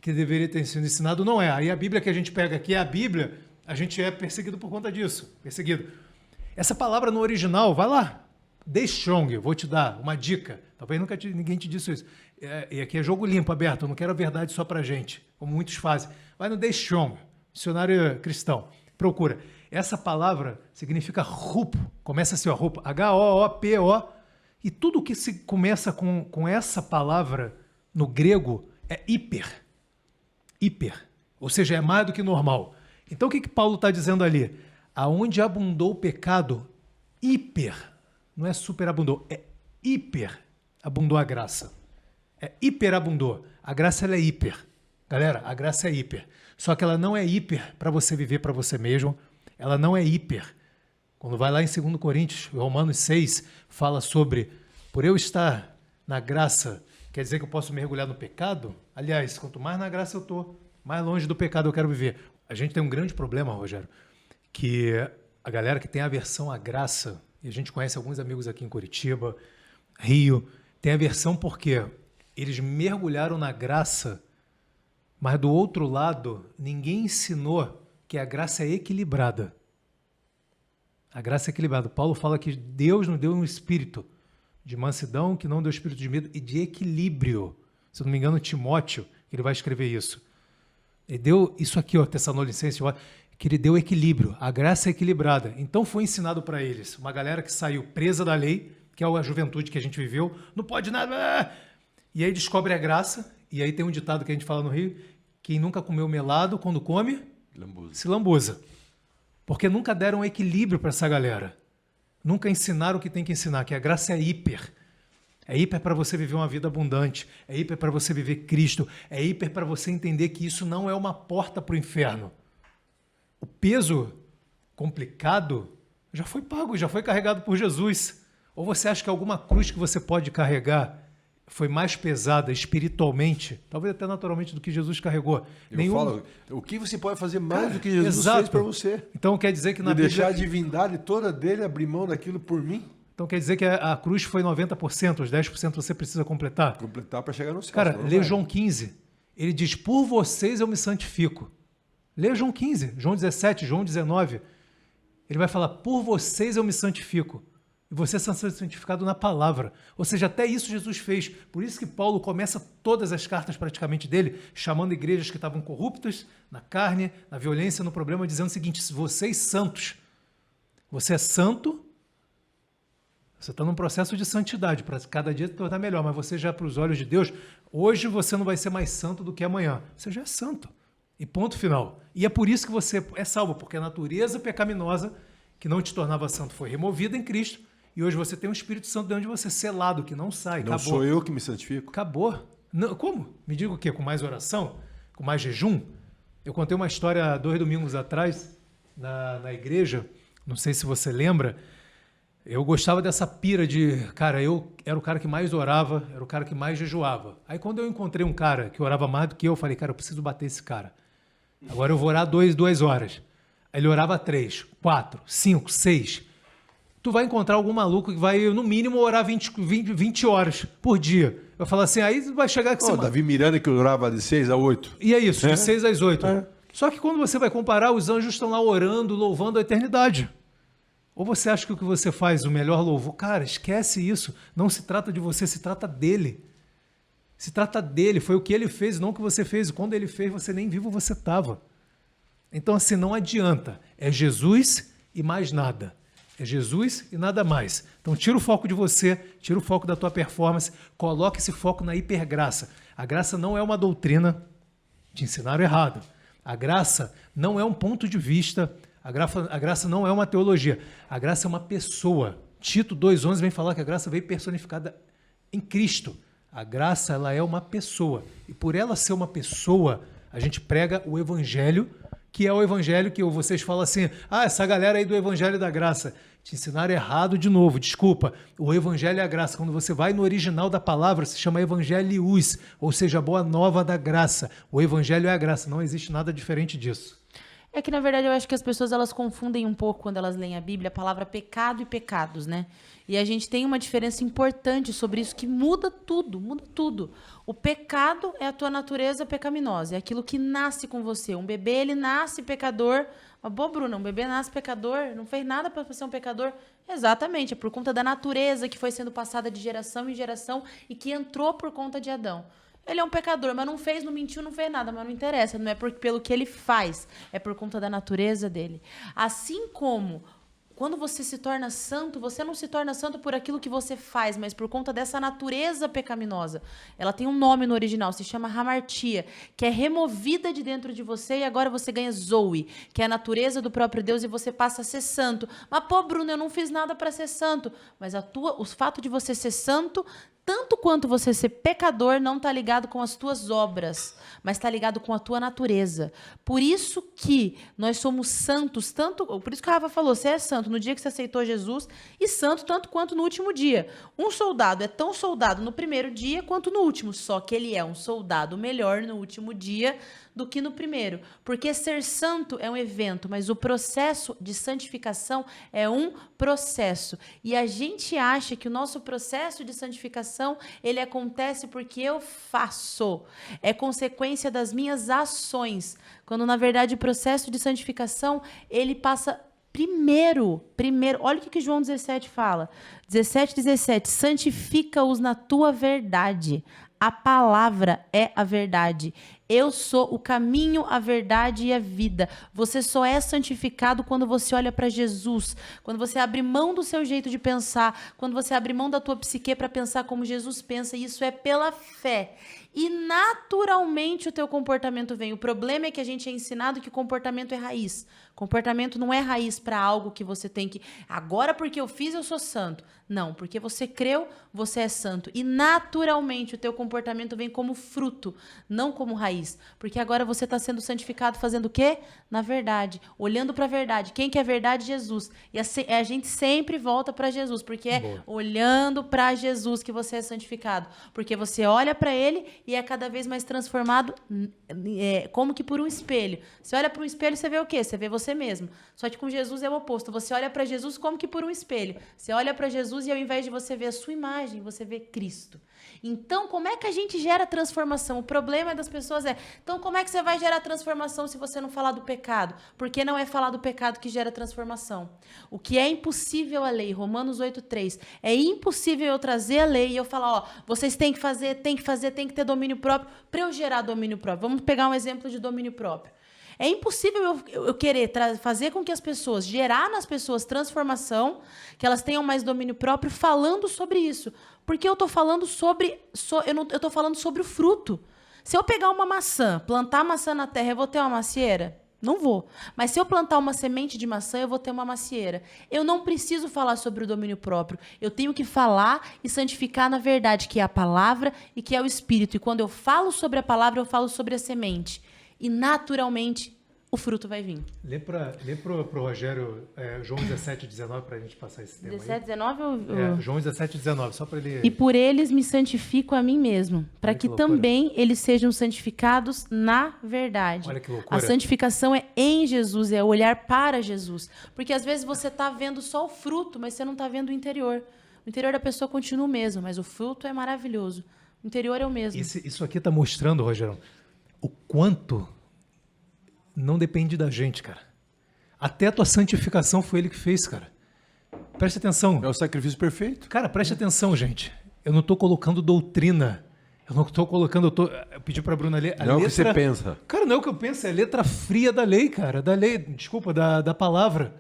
que deveria ter sido ensinado, não é. Aí a Bíblia que a gente pega aqui é a Bíblia, a gente é perseguido por conta disso. Perseguido. Essa palavra no original, vai lá. The Strong, eu vou te dar uma dica. Talvez ninguém te disse isso. E aqui é jogo limpo, aberto. Eu não quero a verdade só pra gente, como muitos fazem. Vai no The Strong, dicionário cristão. Procura. Essa palavra significa rupo. Começa assim, ó, rupo. H-O-O-P-O. E tudo que se começa com essa palavra no grego é hiper. Hiper. Ou seja, é mais do que normal. Então o que Paulo está dizendo ali? Aonde abundou o pecado, hiper. Não é superabundou, é hiperabundou a graça. É hiperabundou. A graça ela é hiper. Galera, a graça é hiper. Só que ela não é hiper para você viver para você mesmo. Ela não é hiper. Quando vai lá em 2 Coríntios, Romanos 6, fala sobre, por eu estar na graça, quer dizer que eu posso mergulhar no pecado? Aliás, quanto mais na graça eu estou, mais longe do pecado eu quero viver. A gente tem um grande problema, Rogério, que a galera que tem aversão à graça, e a gente conhece alguns amigos aqui em Curitiba, Rio, tem aversão porque eles mergulharam na graça, mas do outro lado, ninguém ensinou que a graça é equilibrada. A graça é equilibrada. Paulo fala que Deus nos deu um espírito de mansidão, que não deu espírito de medo, e de equilíbrio. Se eu não me engano, Timóteo, ele vai escrever isso. Ele deu isso aqui, ó, Tessalonicenses, que ele deu equilíbrio, a graça é equilibrada. Então foi ensinado para eles, uma galera que saiu presa da lei, que é a juventude que a gente viveu, não pode nada, e aí descobre a graça, e aí tem um ditado que a gente fala no Rio, quem nunca comeu melado, quando come, se lambuza. Porque nunca deram equilíbrio para essa galera, nunca ensinaram o que tem que ensinar, que a graça é hiper. É hiper para você viver uma vida abundante, é hiper para você viver Cristo, é hiper para você entender que isso não é uma porta para o inferno. o peso complicado já foi pago, já foi carregado por Jesus. Ou você acha que alguma cruz que você pode carregar foi mais pesada espiritualmente, talvez até naturalmente, do que Jesus carregou? Eu falo, o que você pode fazer mais do que Jesus exato. fez para você? Então quer dizer que na E deixar a Bíblia... divindade toda dele, abrir mão daquilo por mim? Então quer dizer que a cruz foi 90%, os 10% você precisa completar? Completar para chegar no céu. Cara, senão não lê vai. João 15. Ele diz, por vocês eu me santifico. Lê João 15, João 17, João 19. Ele vai falar, por vocês eu me santifico. E você é santificado na palavra. Ou seja, até isso Jesus fez. Por isso que Paulo começa todas as cartas praticamente dele, chamando igrejas que estavam corruptas na carne, na violência, no problema, dizendo o seguinte, vocês santos, você é santo, você está num processo de santidade, para cada dia se tornar melhor, mas você já, para os olhos de Deus, hoje você não vai ser mais santo do que amanhã. Você já é santo. E ponto final. E é por isso que você é salvo, porque a natureza pecaminosa que não te tornava santo foi removida em Cristo, e hoje você tem um Espírito Santo dentro de você, selado, que não sai. Não Acabou. sou eu que me santifico? Acabou. Não, como? Me diga o quê? Com mais oração? Com mais jejum? Eu contei uma história 2 domingos atrás, na igreja, não sei se você lembra. Eu gostava dessa pira de... Cara, eu era o cara que mais orava, era o cara que mais jejuava. Aí quando eu encontrei um cara que orava mais do que eu falei, cara, eu preciso bater esse cara. Agora eu vou orar 2 horas. Aí ele orava 3, 4, 5, 6. Tu vai encontrar algum maluco que vai, no mínimo, orar 20 horas por dia. Eu falo assim, aí vai chegar que Oh, Davi Miranda que orava de 6 a 8. E é isso, de 6 às 8. É. Só que quando você vai comparar, os anjos estão lá orando, louvando a eternidade. Ou você acha que o que você faz, o melhor louvor... Cara, esquece isso. Não se trata de você, se trata dele. Se trata dele, foi o que ele fez, não o que você fez. E quando ele fez, você nem vivo você estava. Então, assim, não adianta. É Jesus e mais nada. É Jesus e nada mais. Então, tira o foco de você, tira o foco da tua performance, coloque esse foco na hipergraça. A graça não é uma doutrina, te ensinaram errado. A graça não é um ponto de vista, a graça não é uma teologia. A graça é uma pessoa. Tito 2,11 vem falar que a graça veio personificada em Cristo. A graça, ela é uma pessoa. E por ela ser uma pessoa, a gente prega o evangelho, que é o evangelho que vocês falam assim, essa galera aí do evangelho da graça. Te ensinaram errado de novo, desculpa. O evangelho é a graça. Quando você vai no original da palavra, se chama evangelius, ou seja, a boa nova da graça. O evangelho é a graça, não existe nada diferente disso. É que, na verdade, eu acho que as pessoas elas confundem um pouco quando elas leem a Bíblia a palavra pecado e pecados, né? E a gente tem uma diferença importante sobre isso que muda tudo, muda tudo. O pecado é a tua natureza pecaminosa, é aquilo que nasce com você. Um bebê, ele nasce pecador. Mas, pô, Bruna, um bebê nasce pecador, não fez nada para ser um pecador. Exatamente, é por conta da natureza que foi sendo passada de geração em geração e que entrou por conta de Adão. Ele é um pecador, mas não fez, não mentiu, não fez nada, mas não interessa. Não é pelo que ele faz, é por conta da natureza dele. Assim como quando você se torna santo, você não se torna santo por aquilo que você faz, mas por conta dessa natureza pecaminosa. Ela tem um nome no original, se chama hamartia, que é removida de dentro de você e agora você ganha Zoe, que é a natureza do próprio Deus e você passa a ser santo. Mas, pô, Bruno, eu não fiz nada para ser santo. Mas o fato de você ser santo, tanto quanto você ser pecador, não está ligado com as tuas obras, mas está ligado com a tua natureza. Por isso que nós somos santos, por isso que a Rafa falou, você é santo no dia que você aceitou Jesus e santo tanto quanto no último dia. Um soldado é tão soldado no primeiro dia quanto no último, só que ele é um soldado melhor no último dia do que no primeiro. Porque ser santo é um evento, mas o processo de santificação é um processo. E a gente acha que o nosso processo de santificação, ele acontece porque eu faço. É consequência das minhas ações. Quando, na verdade, o processo de santificação, ele passa primeiro, olha o que João 17 fala. 17, santifica-os na tua verdade. A palavra é a verdade. Eu sou o caminho, a verdade e a vida. Você só é santificado quando você olha para Jesus, quando você abre mão do seu jeito de pensar, quando você abre mão da tua psique para pensar como Jesus pensa. E isso é pela fé. E naturalmente o teu comportamento vem. O problema é que a gente é ensinado que comportamento é raiz. Comportamento não é raiz para algo que você tem que... Agora porque eu fiz, eu sou santo. Não, porque você creu, você é santo. E naturalmente o teu comportamento vem como fruto, não como raiz. raiz. Porque agora você está sendo santificado fazendo o quê? Na verdade. Olhando para a verdade. Quem que é a verdade? Jesus. E a gente sempre volta para Jesus. Porque é olhando para Jesus que você é santificado. Porque você olha para ele e é cada vez mais transformado como que por um espelho. Você olha para um espelho e você vê o quê? Você vê você mesmo. Só que com Jesus é o oposto. Você olha para Jesus como que por um espelho. Você olha para Jesus e ao invés de você ver a sua imagem, você vê Cristo. Então, como é que a gente gera transformação? O problema das pessoas então como é que você vai gerar transformação se você não falar do pecado? Porque não é falar do pecado que gera transformação. O que é impossível a lei, Romanos 8:3, é impossível eu trazer a lei e eu falar, vocês têm que fazer, tem que ter domínio próprio para eu gerar domínio próprio. Vamos pegar um exemplo de domínio próprio. É impossível eu querer fazer com que as pessoas, gerar nas pessoas transformação, que elas tenham mais domínio próprio, falando sobre isso. Porque eu estou falando eu estou falando sobre o fruto. Se eu pegar uma maçã, plantar maçã na terra, eu vou ter uma macieira? Não vou. Mas se eu plantar uma semente de maçã, eu vou ter uma macieira. Eu não preciso falar sobre o domínio próprio. Eu tenho que falar e santificar na verdade, que é a palavra e que é o Espírito. E quando eu falo sobre a palavra, eu falo sobre a semente. E, naturalmente, o fruto vai vir. Lê pro Rogério João 17:19 para a gente passar esse tema 17, 19 ou... João 17:19, só para ele... E por eles me santifico a mim mesmo, para que também eles sejam santificados na verdade. Olha que loucura. A santificação é em Jesus, é olhar para Jesus. Porque às vezes você está vendo só o fruto, mas você não está vendo o interior. O interior da pessoa continua o mesmo, mas o fruto é maravilhoso. O interior é o mesmo. Isso aqui está mostrando, Rogério, o quanto não depende da gente, cara. Até a tua santificação foi ele que fez, cara. Preste atenção. É o sacrifício perfeito. Cara, preste atenção, gente. Eu não estou colocando doutrina. Eu não estou colocando... Eu pedi para a Bruna ler a letra... Não é o que você pensa. Cara, não é o que eu penso. É a letra fria da lei, cara. Da lei, desculpa, da palavra.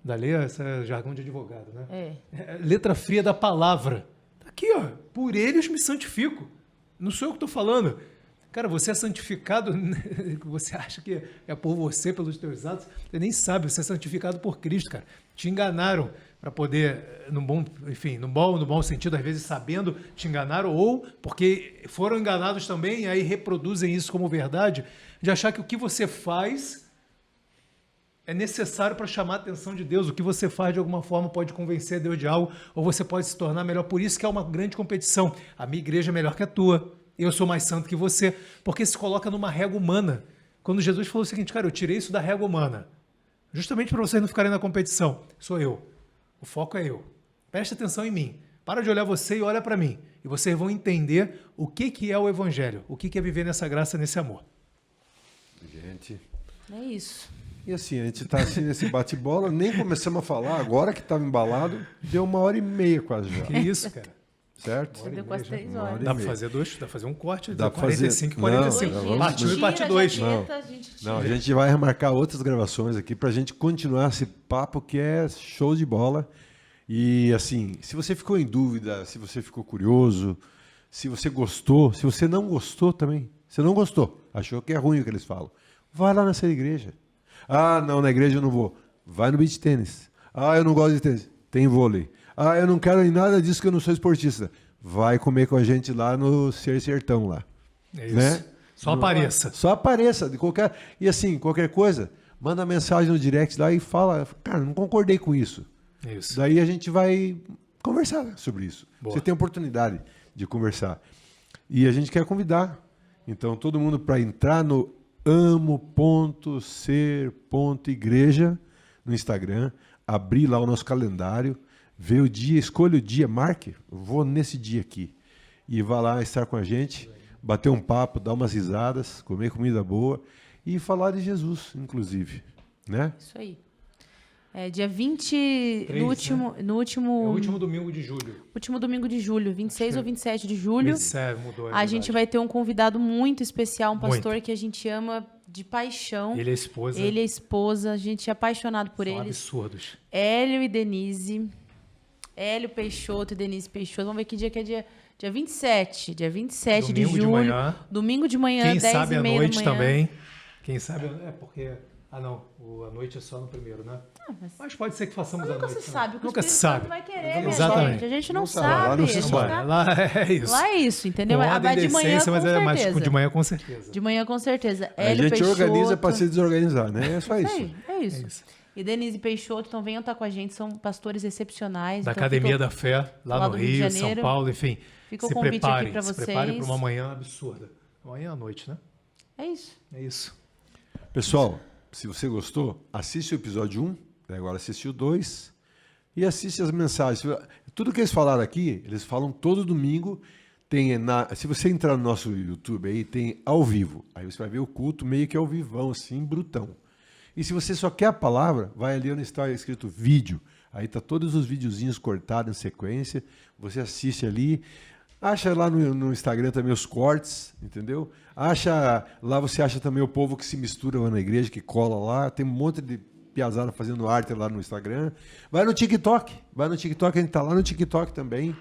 Da lei, esse é jargão de advogado, né? Letra fria da palavra. Tá aqui, ó. Por eles me santifico. Não sou eu que estou falando. Cara, você é santificado, você acha que é por você, pelos teus atos, você nem sabe, você é santificado por Cristo, cara. Te enganaram para poder, no bom sentido, às vezes sabendo, te enganaram, ou porque foram enganados também, e aí reproduzem isso como verdade, de achar que o que você faz é necessário para chamar a atenção de Deus, o que você faz de alguma forma pode convencer Deus de algo, ou você pode se tornar melhor. Por isso que é uma grande competição. A minha igreja é melhor que a tua. Eu sou mais santo que você, porque se coloca numa régua humana. Quando Jesus falou o seguinte, cara, eu tirei isso da régua humana, justamente para vocês não ficarem na competição. Sou eu. O foco é eu. Preste atenção em mim. Para de olhar você e olha para mim. E vocês vão entender o que é o Evangelho, o que é viver nessa graça, nesse amor. Gente... É isso. E assim, a gente está assim nesse bate-bola, nem começamos a falar, agora que estava embalado, deu 1h30 quase já. Que isso, cara. Certo? Você deu quase 3 horas. Dá para fazer dois? Dá para fazer um corte? Dá para 45 e 45. Não, parte 1 e parte 2. Não, a gente vai remarcar outras gravações aqui para a gente continuar esse papo que é show de bola. E assim, se você ficou em dúvida, se você ficou curioso, se você gostou, se você não gostou também, você não gostou, achou que é ruim o que eles falam, vai lá nessa igreja. Ah, não, na igreja eu não vou. Vai no beach tênis. Ah, eu não gosto de tênis. Tem vôlei. Ah, eu não quero em nada disso que eu não sou esportista. Vai comer com a gente lá no Ser Sertão lá. É isso. Né? Só apareça. Só apareça. E assim, qualquer coisa, manda mensagem no direct lá e fala, cara, não concordei com isso. Isso. Daí a gente vai conversar sobre isso. Boa. Você tem a oportunidade de conversar. E a gente quer convidar. Então, todo mundo para entrar no amo.ser.igreja no Instagram, abrir lá o nosso calendário, ver o dia, escolha o dia, marque, vou nesse dia aqui. E vá lá estar com a gente, bater um papo, dar umas risadas, comer comida boa e falar de Jesus, inclusive. Né? Isso aí. Dia 20, 3, no último... É o último domingo de julho. Último domingo de julho, 26 ou 27 de julho. 27, mudou, a gente vai ter um convidado muito especial, um pastor Muito. que a gente ama de paixão. Ele é esposa. Ele é esposa, a gente é apaixonado por São eles. absurdos. Hélio e Denise. Hélio Peixoto e Denise Peixoto. Vamos ver que dia que é dia 27. Dia 27 Domingo de de julho. manhã. Domingo de manhã, Quem 10 sabe e à meia noite da manhã. também. Quem sabe... porque Ah, não. A noite é só no primeiro, né? Mas pode ser que façamos a Nunca noite. se sabe o que Nunca o se Espírito sabe. Santo vai querer, minha Exatamente. gente. A gente não sabe. Lá sabe. não se A gente sabe. tá- Lá é isso. Lá é isso, entendeu? Com Ah, ordem vai de e manhã, decência, com mas certeza. de manhã com certeza. De manhã, com certeza. A Hélio gente organiza Peixoto. para se desorganizar, né? É só isso. É isso. E Denise Peixoto, então venham estar com a gente, são pastores excepcionais. Da então Academia fica- da Fé, lá lá no do Rio de Rio, São Janeiro. Paulo, enfim. Fica o Se convite aqui preparem, pra se preparem vocês. para uma manhã absurda. Amanhã à noite, né? É isso. É isso. Pessoal, se você gostou, assiste o episódio 1, né? Agora assiste o 2 e assiste as mensagens. Tudo que eles falaram aqui, eles falam todo domingo. Se você entrar no nosso YouTube aí, tem ao vivo. Aí você vai ver o culto meio que ao vivão, assim, brutão. E se você só quer a palavra, vai ali onde está escrito vídeo. Aí tá todos os videozinhos cortados em sequência. Você assiste ali. Acha lá no Instagram também os cortes, entendeu? Lá você acha também o povo que se mistura lá na igreja, que cola lá. Tem um monte de piazada fazendo arte lá no Instagram. Vai no TikTok, a gente tá lá no TikTok também.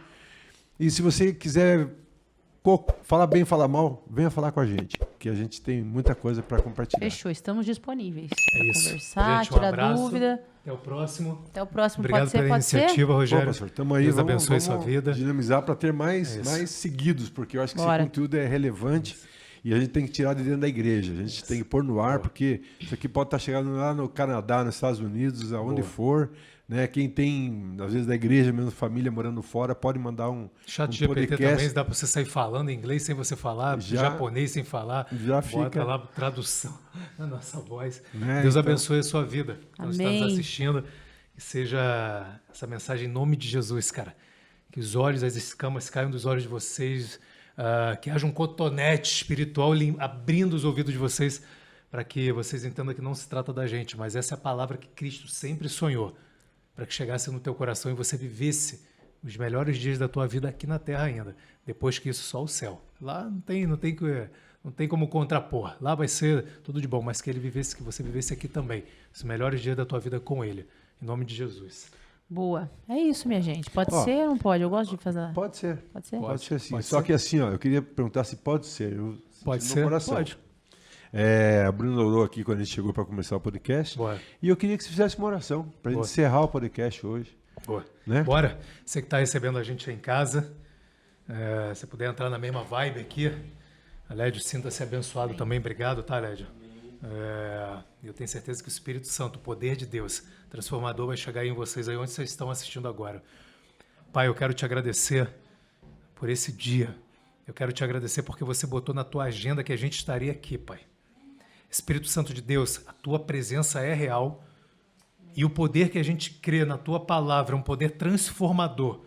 E se você quiser falar bem, falar mal, venha falar com a gente, que a gente tem muita coisa para compartilhar. Fechou, estamos disponíveis É para isso. conversar, Gente, um tirar abraço. dúvida. Até o próximo. Até o próximo, Obrigado pode ser, pela pode ser? iniciativa, Bom, Rogério. pastor, tamo aí, Deus vamos abençoe sua vida. dinamizar para ter mais Isso. seguidos, porque eu acho que Bora. esse conteúdo é relevante e a gente tem que tirar de dentro da igreja. A gente tem que pôr no ar, porque isso aqui pode estar chegando lá no Canadá, nos Estados Unidos, aonde for. Né? Quem tem, às vezes, da igreja, mesmo família morando fora, pode mandar um Chat um GPT podcast. também, dá para você sair falando inglês sem você falar, japonês sem falar. Já Bota fica. lá tradução na nossa voz. Né? Deus Então- abençoe a sua vida. Quando está Amém. nos assistindo, que seja essa mensagem em nome de Jesus, cara. Que os olhos, as escamas caiam dos olhos de vocês, que haja um cotonete espiritual abrindo os ouvidos de vocês, para que vocês entendam que não se trata da gente, mas essa é a palavra que Cristo sempre sonhou, para que chegasse no teu coração e você vivesse os melhores dias da tua vida aqui na terra ainda. Depois que isso, só o céu. Lá não tem como contrapor. Lá vai ser tudo de bom, mas que você vivesse aqui também. Os melhores dias da tua vida com Ele. Em nome de Jesus. Boa. É isso, minha gente. Pode Ó, ser ou não pode? Eu gosto de fazer. Pode ser. Pode ser? Pode ser sim. Pode Só ser. que assim, ó, eu queria perguntar se pode ser. Eu Pode senti no ser? coração. Pode. A Bruna orou aqui quando a gente chegou para começar o podcast. Bora. E eu queria que você fizesse uma oração para a gente Boa. encerrar o podcast hoje. Boa. Né? Bora. Você que está recebendo a gente aí em casa, se puder entrar na mesma vibe aqui, Lédio, sinta-se abençoado também. Obrigado, tá, Lédio? Eu tenho certeza que o Espírito Santo, o poder de Deus, transformador, vai chegar aí em vocês aí onde vocês estão assistindo agora. Pai, eu quero te agradecer por esse dia. Eu quero te agradecer porque você botou na tua agenda que a gente estaria aqui, Pai. Espírito Santo de Deus, a tua presença é real e o poder que a gente crê na tua palavra é um poder transformador,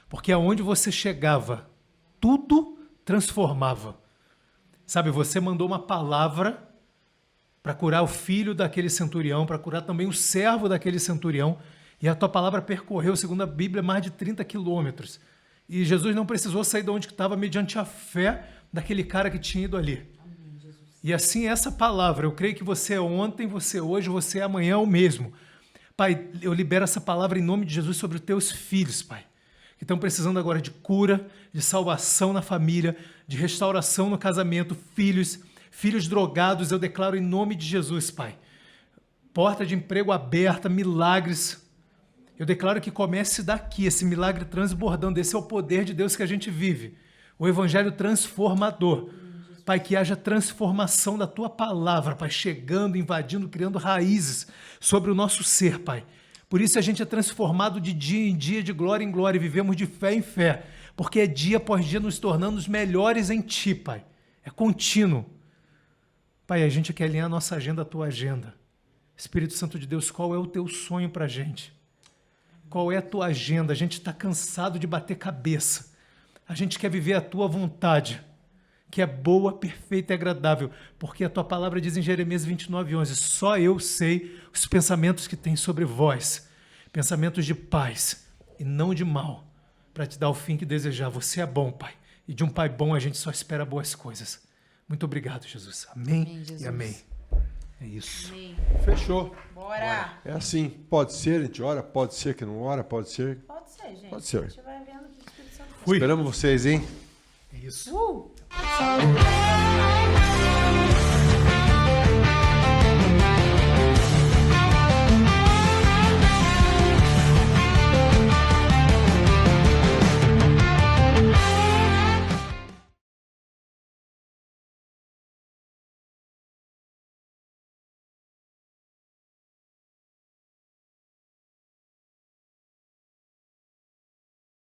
porque aonde você chegava, tudo transformava. Sabe, você mandou uma palavra para curar o filho daquele centurião, para curar também o servo daquele centurião, e a tua palavra percorreu, segundo a Bíblia, mais de 30 quilômetros. E Jesus não precisou sair de onde estava mediante a fé daquele cara que tinha ido ali. E assim, essa palavra, eu creio que você é ontem, você é hoje, você é amanhã o mesmo. Pai, eu libero essa palavra em nome de Jesus sobre os teus filhos, Pai, que estão precisando agora de cura, de salvação na família, de restauração no casamento, filhos drogados, eu declaro em nome de Jesus, Pai. Porta de emprego aberta, milagres. Eu declaro que comece daqui, esse milagre transbordando. Esse é o poder de Deus que a gente vive. O evangelho transformador. Pai, que haja transformação da tua palavra, Pai, chegando, invadindo, criando raízes sobre o nosso ser, Pai. Por isso a gente é transformado de dia em dia, de glória em glória, e vivemos de fé em fé, porque é dia após dia nos tornando os melhores em Ti, Pai. É contínuo. Pai, a gente quer alinhar a nossa agenda à Tua agenda. Espírito Santo de Deus, qual é o Teu sonho para a gente? Qual é a Tua agenda? A gente está cansado de bater cabeça. A gente quer viver a Tua vontade, que é boa, perfeita e agradável, porque a Tua palavra diz em Jeremias 29:11, só eu sei os pensamentos que tem sobre vós, pensamentos de paz e não de mal, para te dar o fim que desejar. Você é bom, Pai, e de um Pai bom a gente só espera boas coisas. Muito obrigado, Jesus. Amém, Amém, Jesus. e amém. É isso. Amém. Fechou. Bora. É assim. Pode ser, a gente ora, pode ser que não ora, pode ser. Pode ser, gente. Pode ser. A gente vai vendo que o Espírito Santo... Fui. Esperamos vocês, hein? É isso. Uh!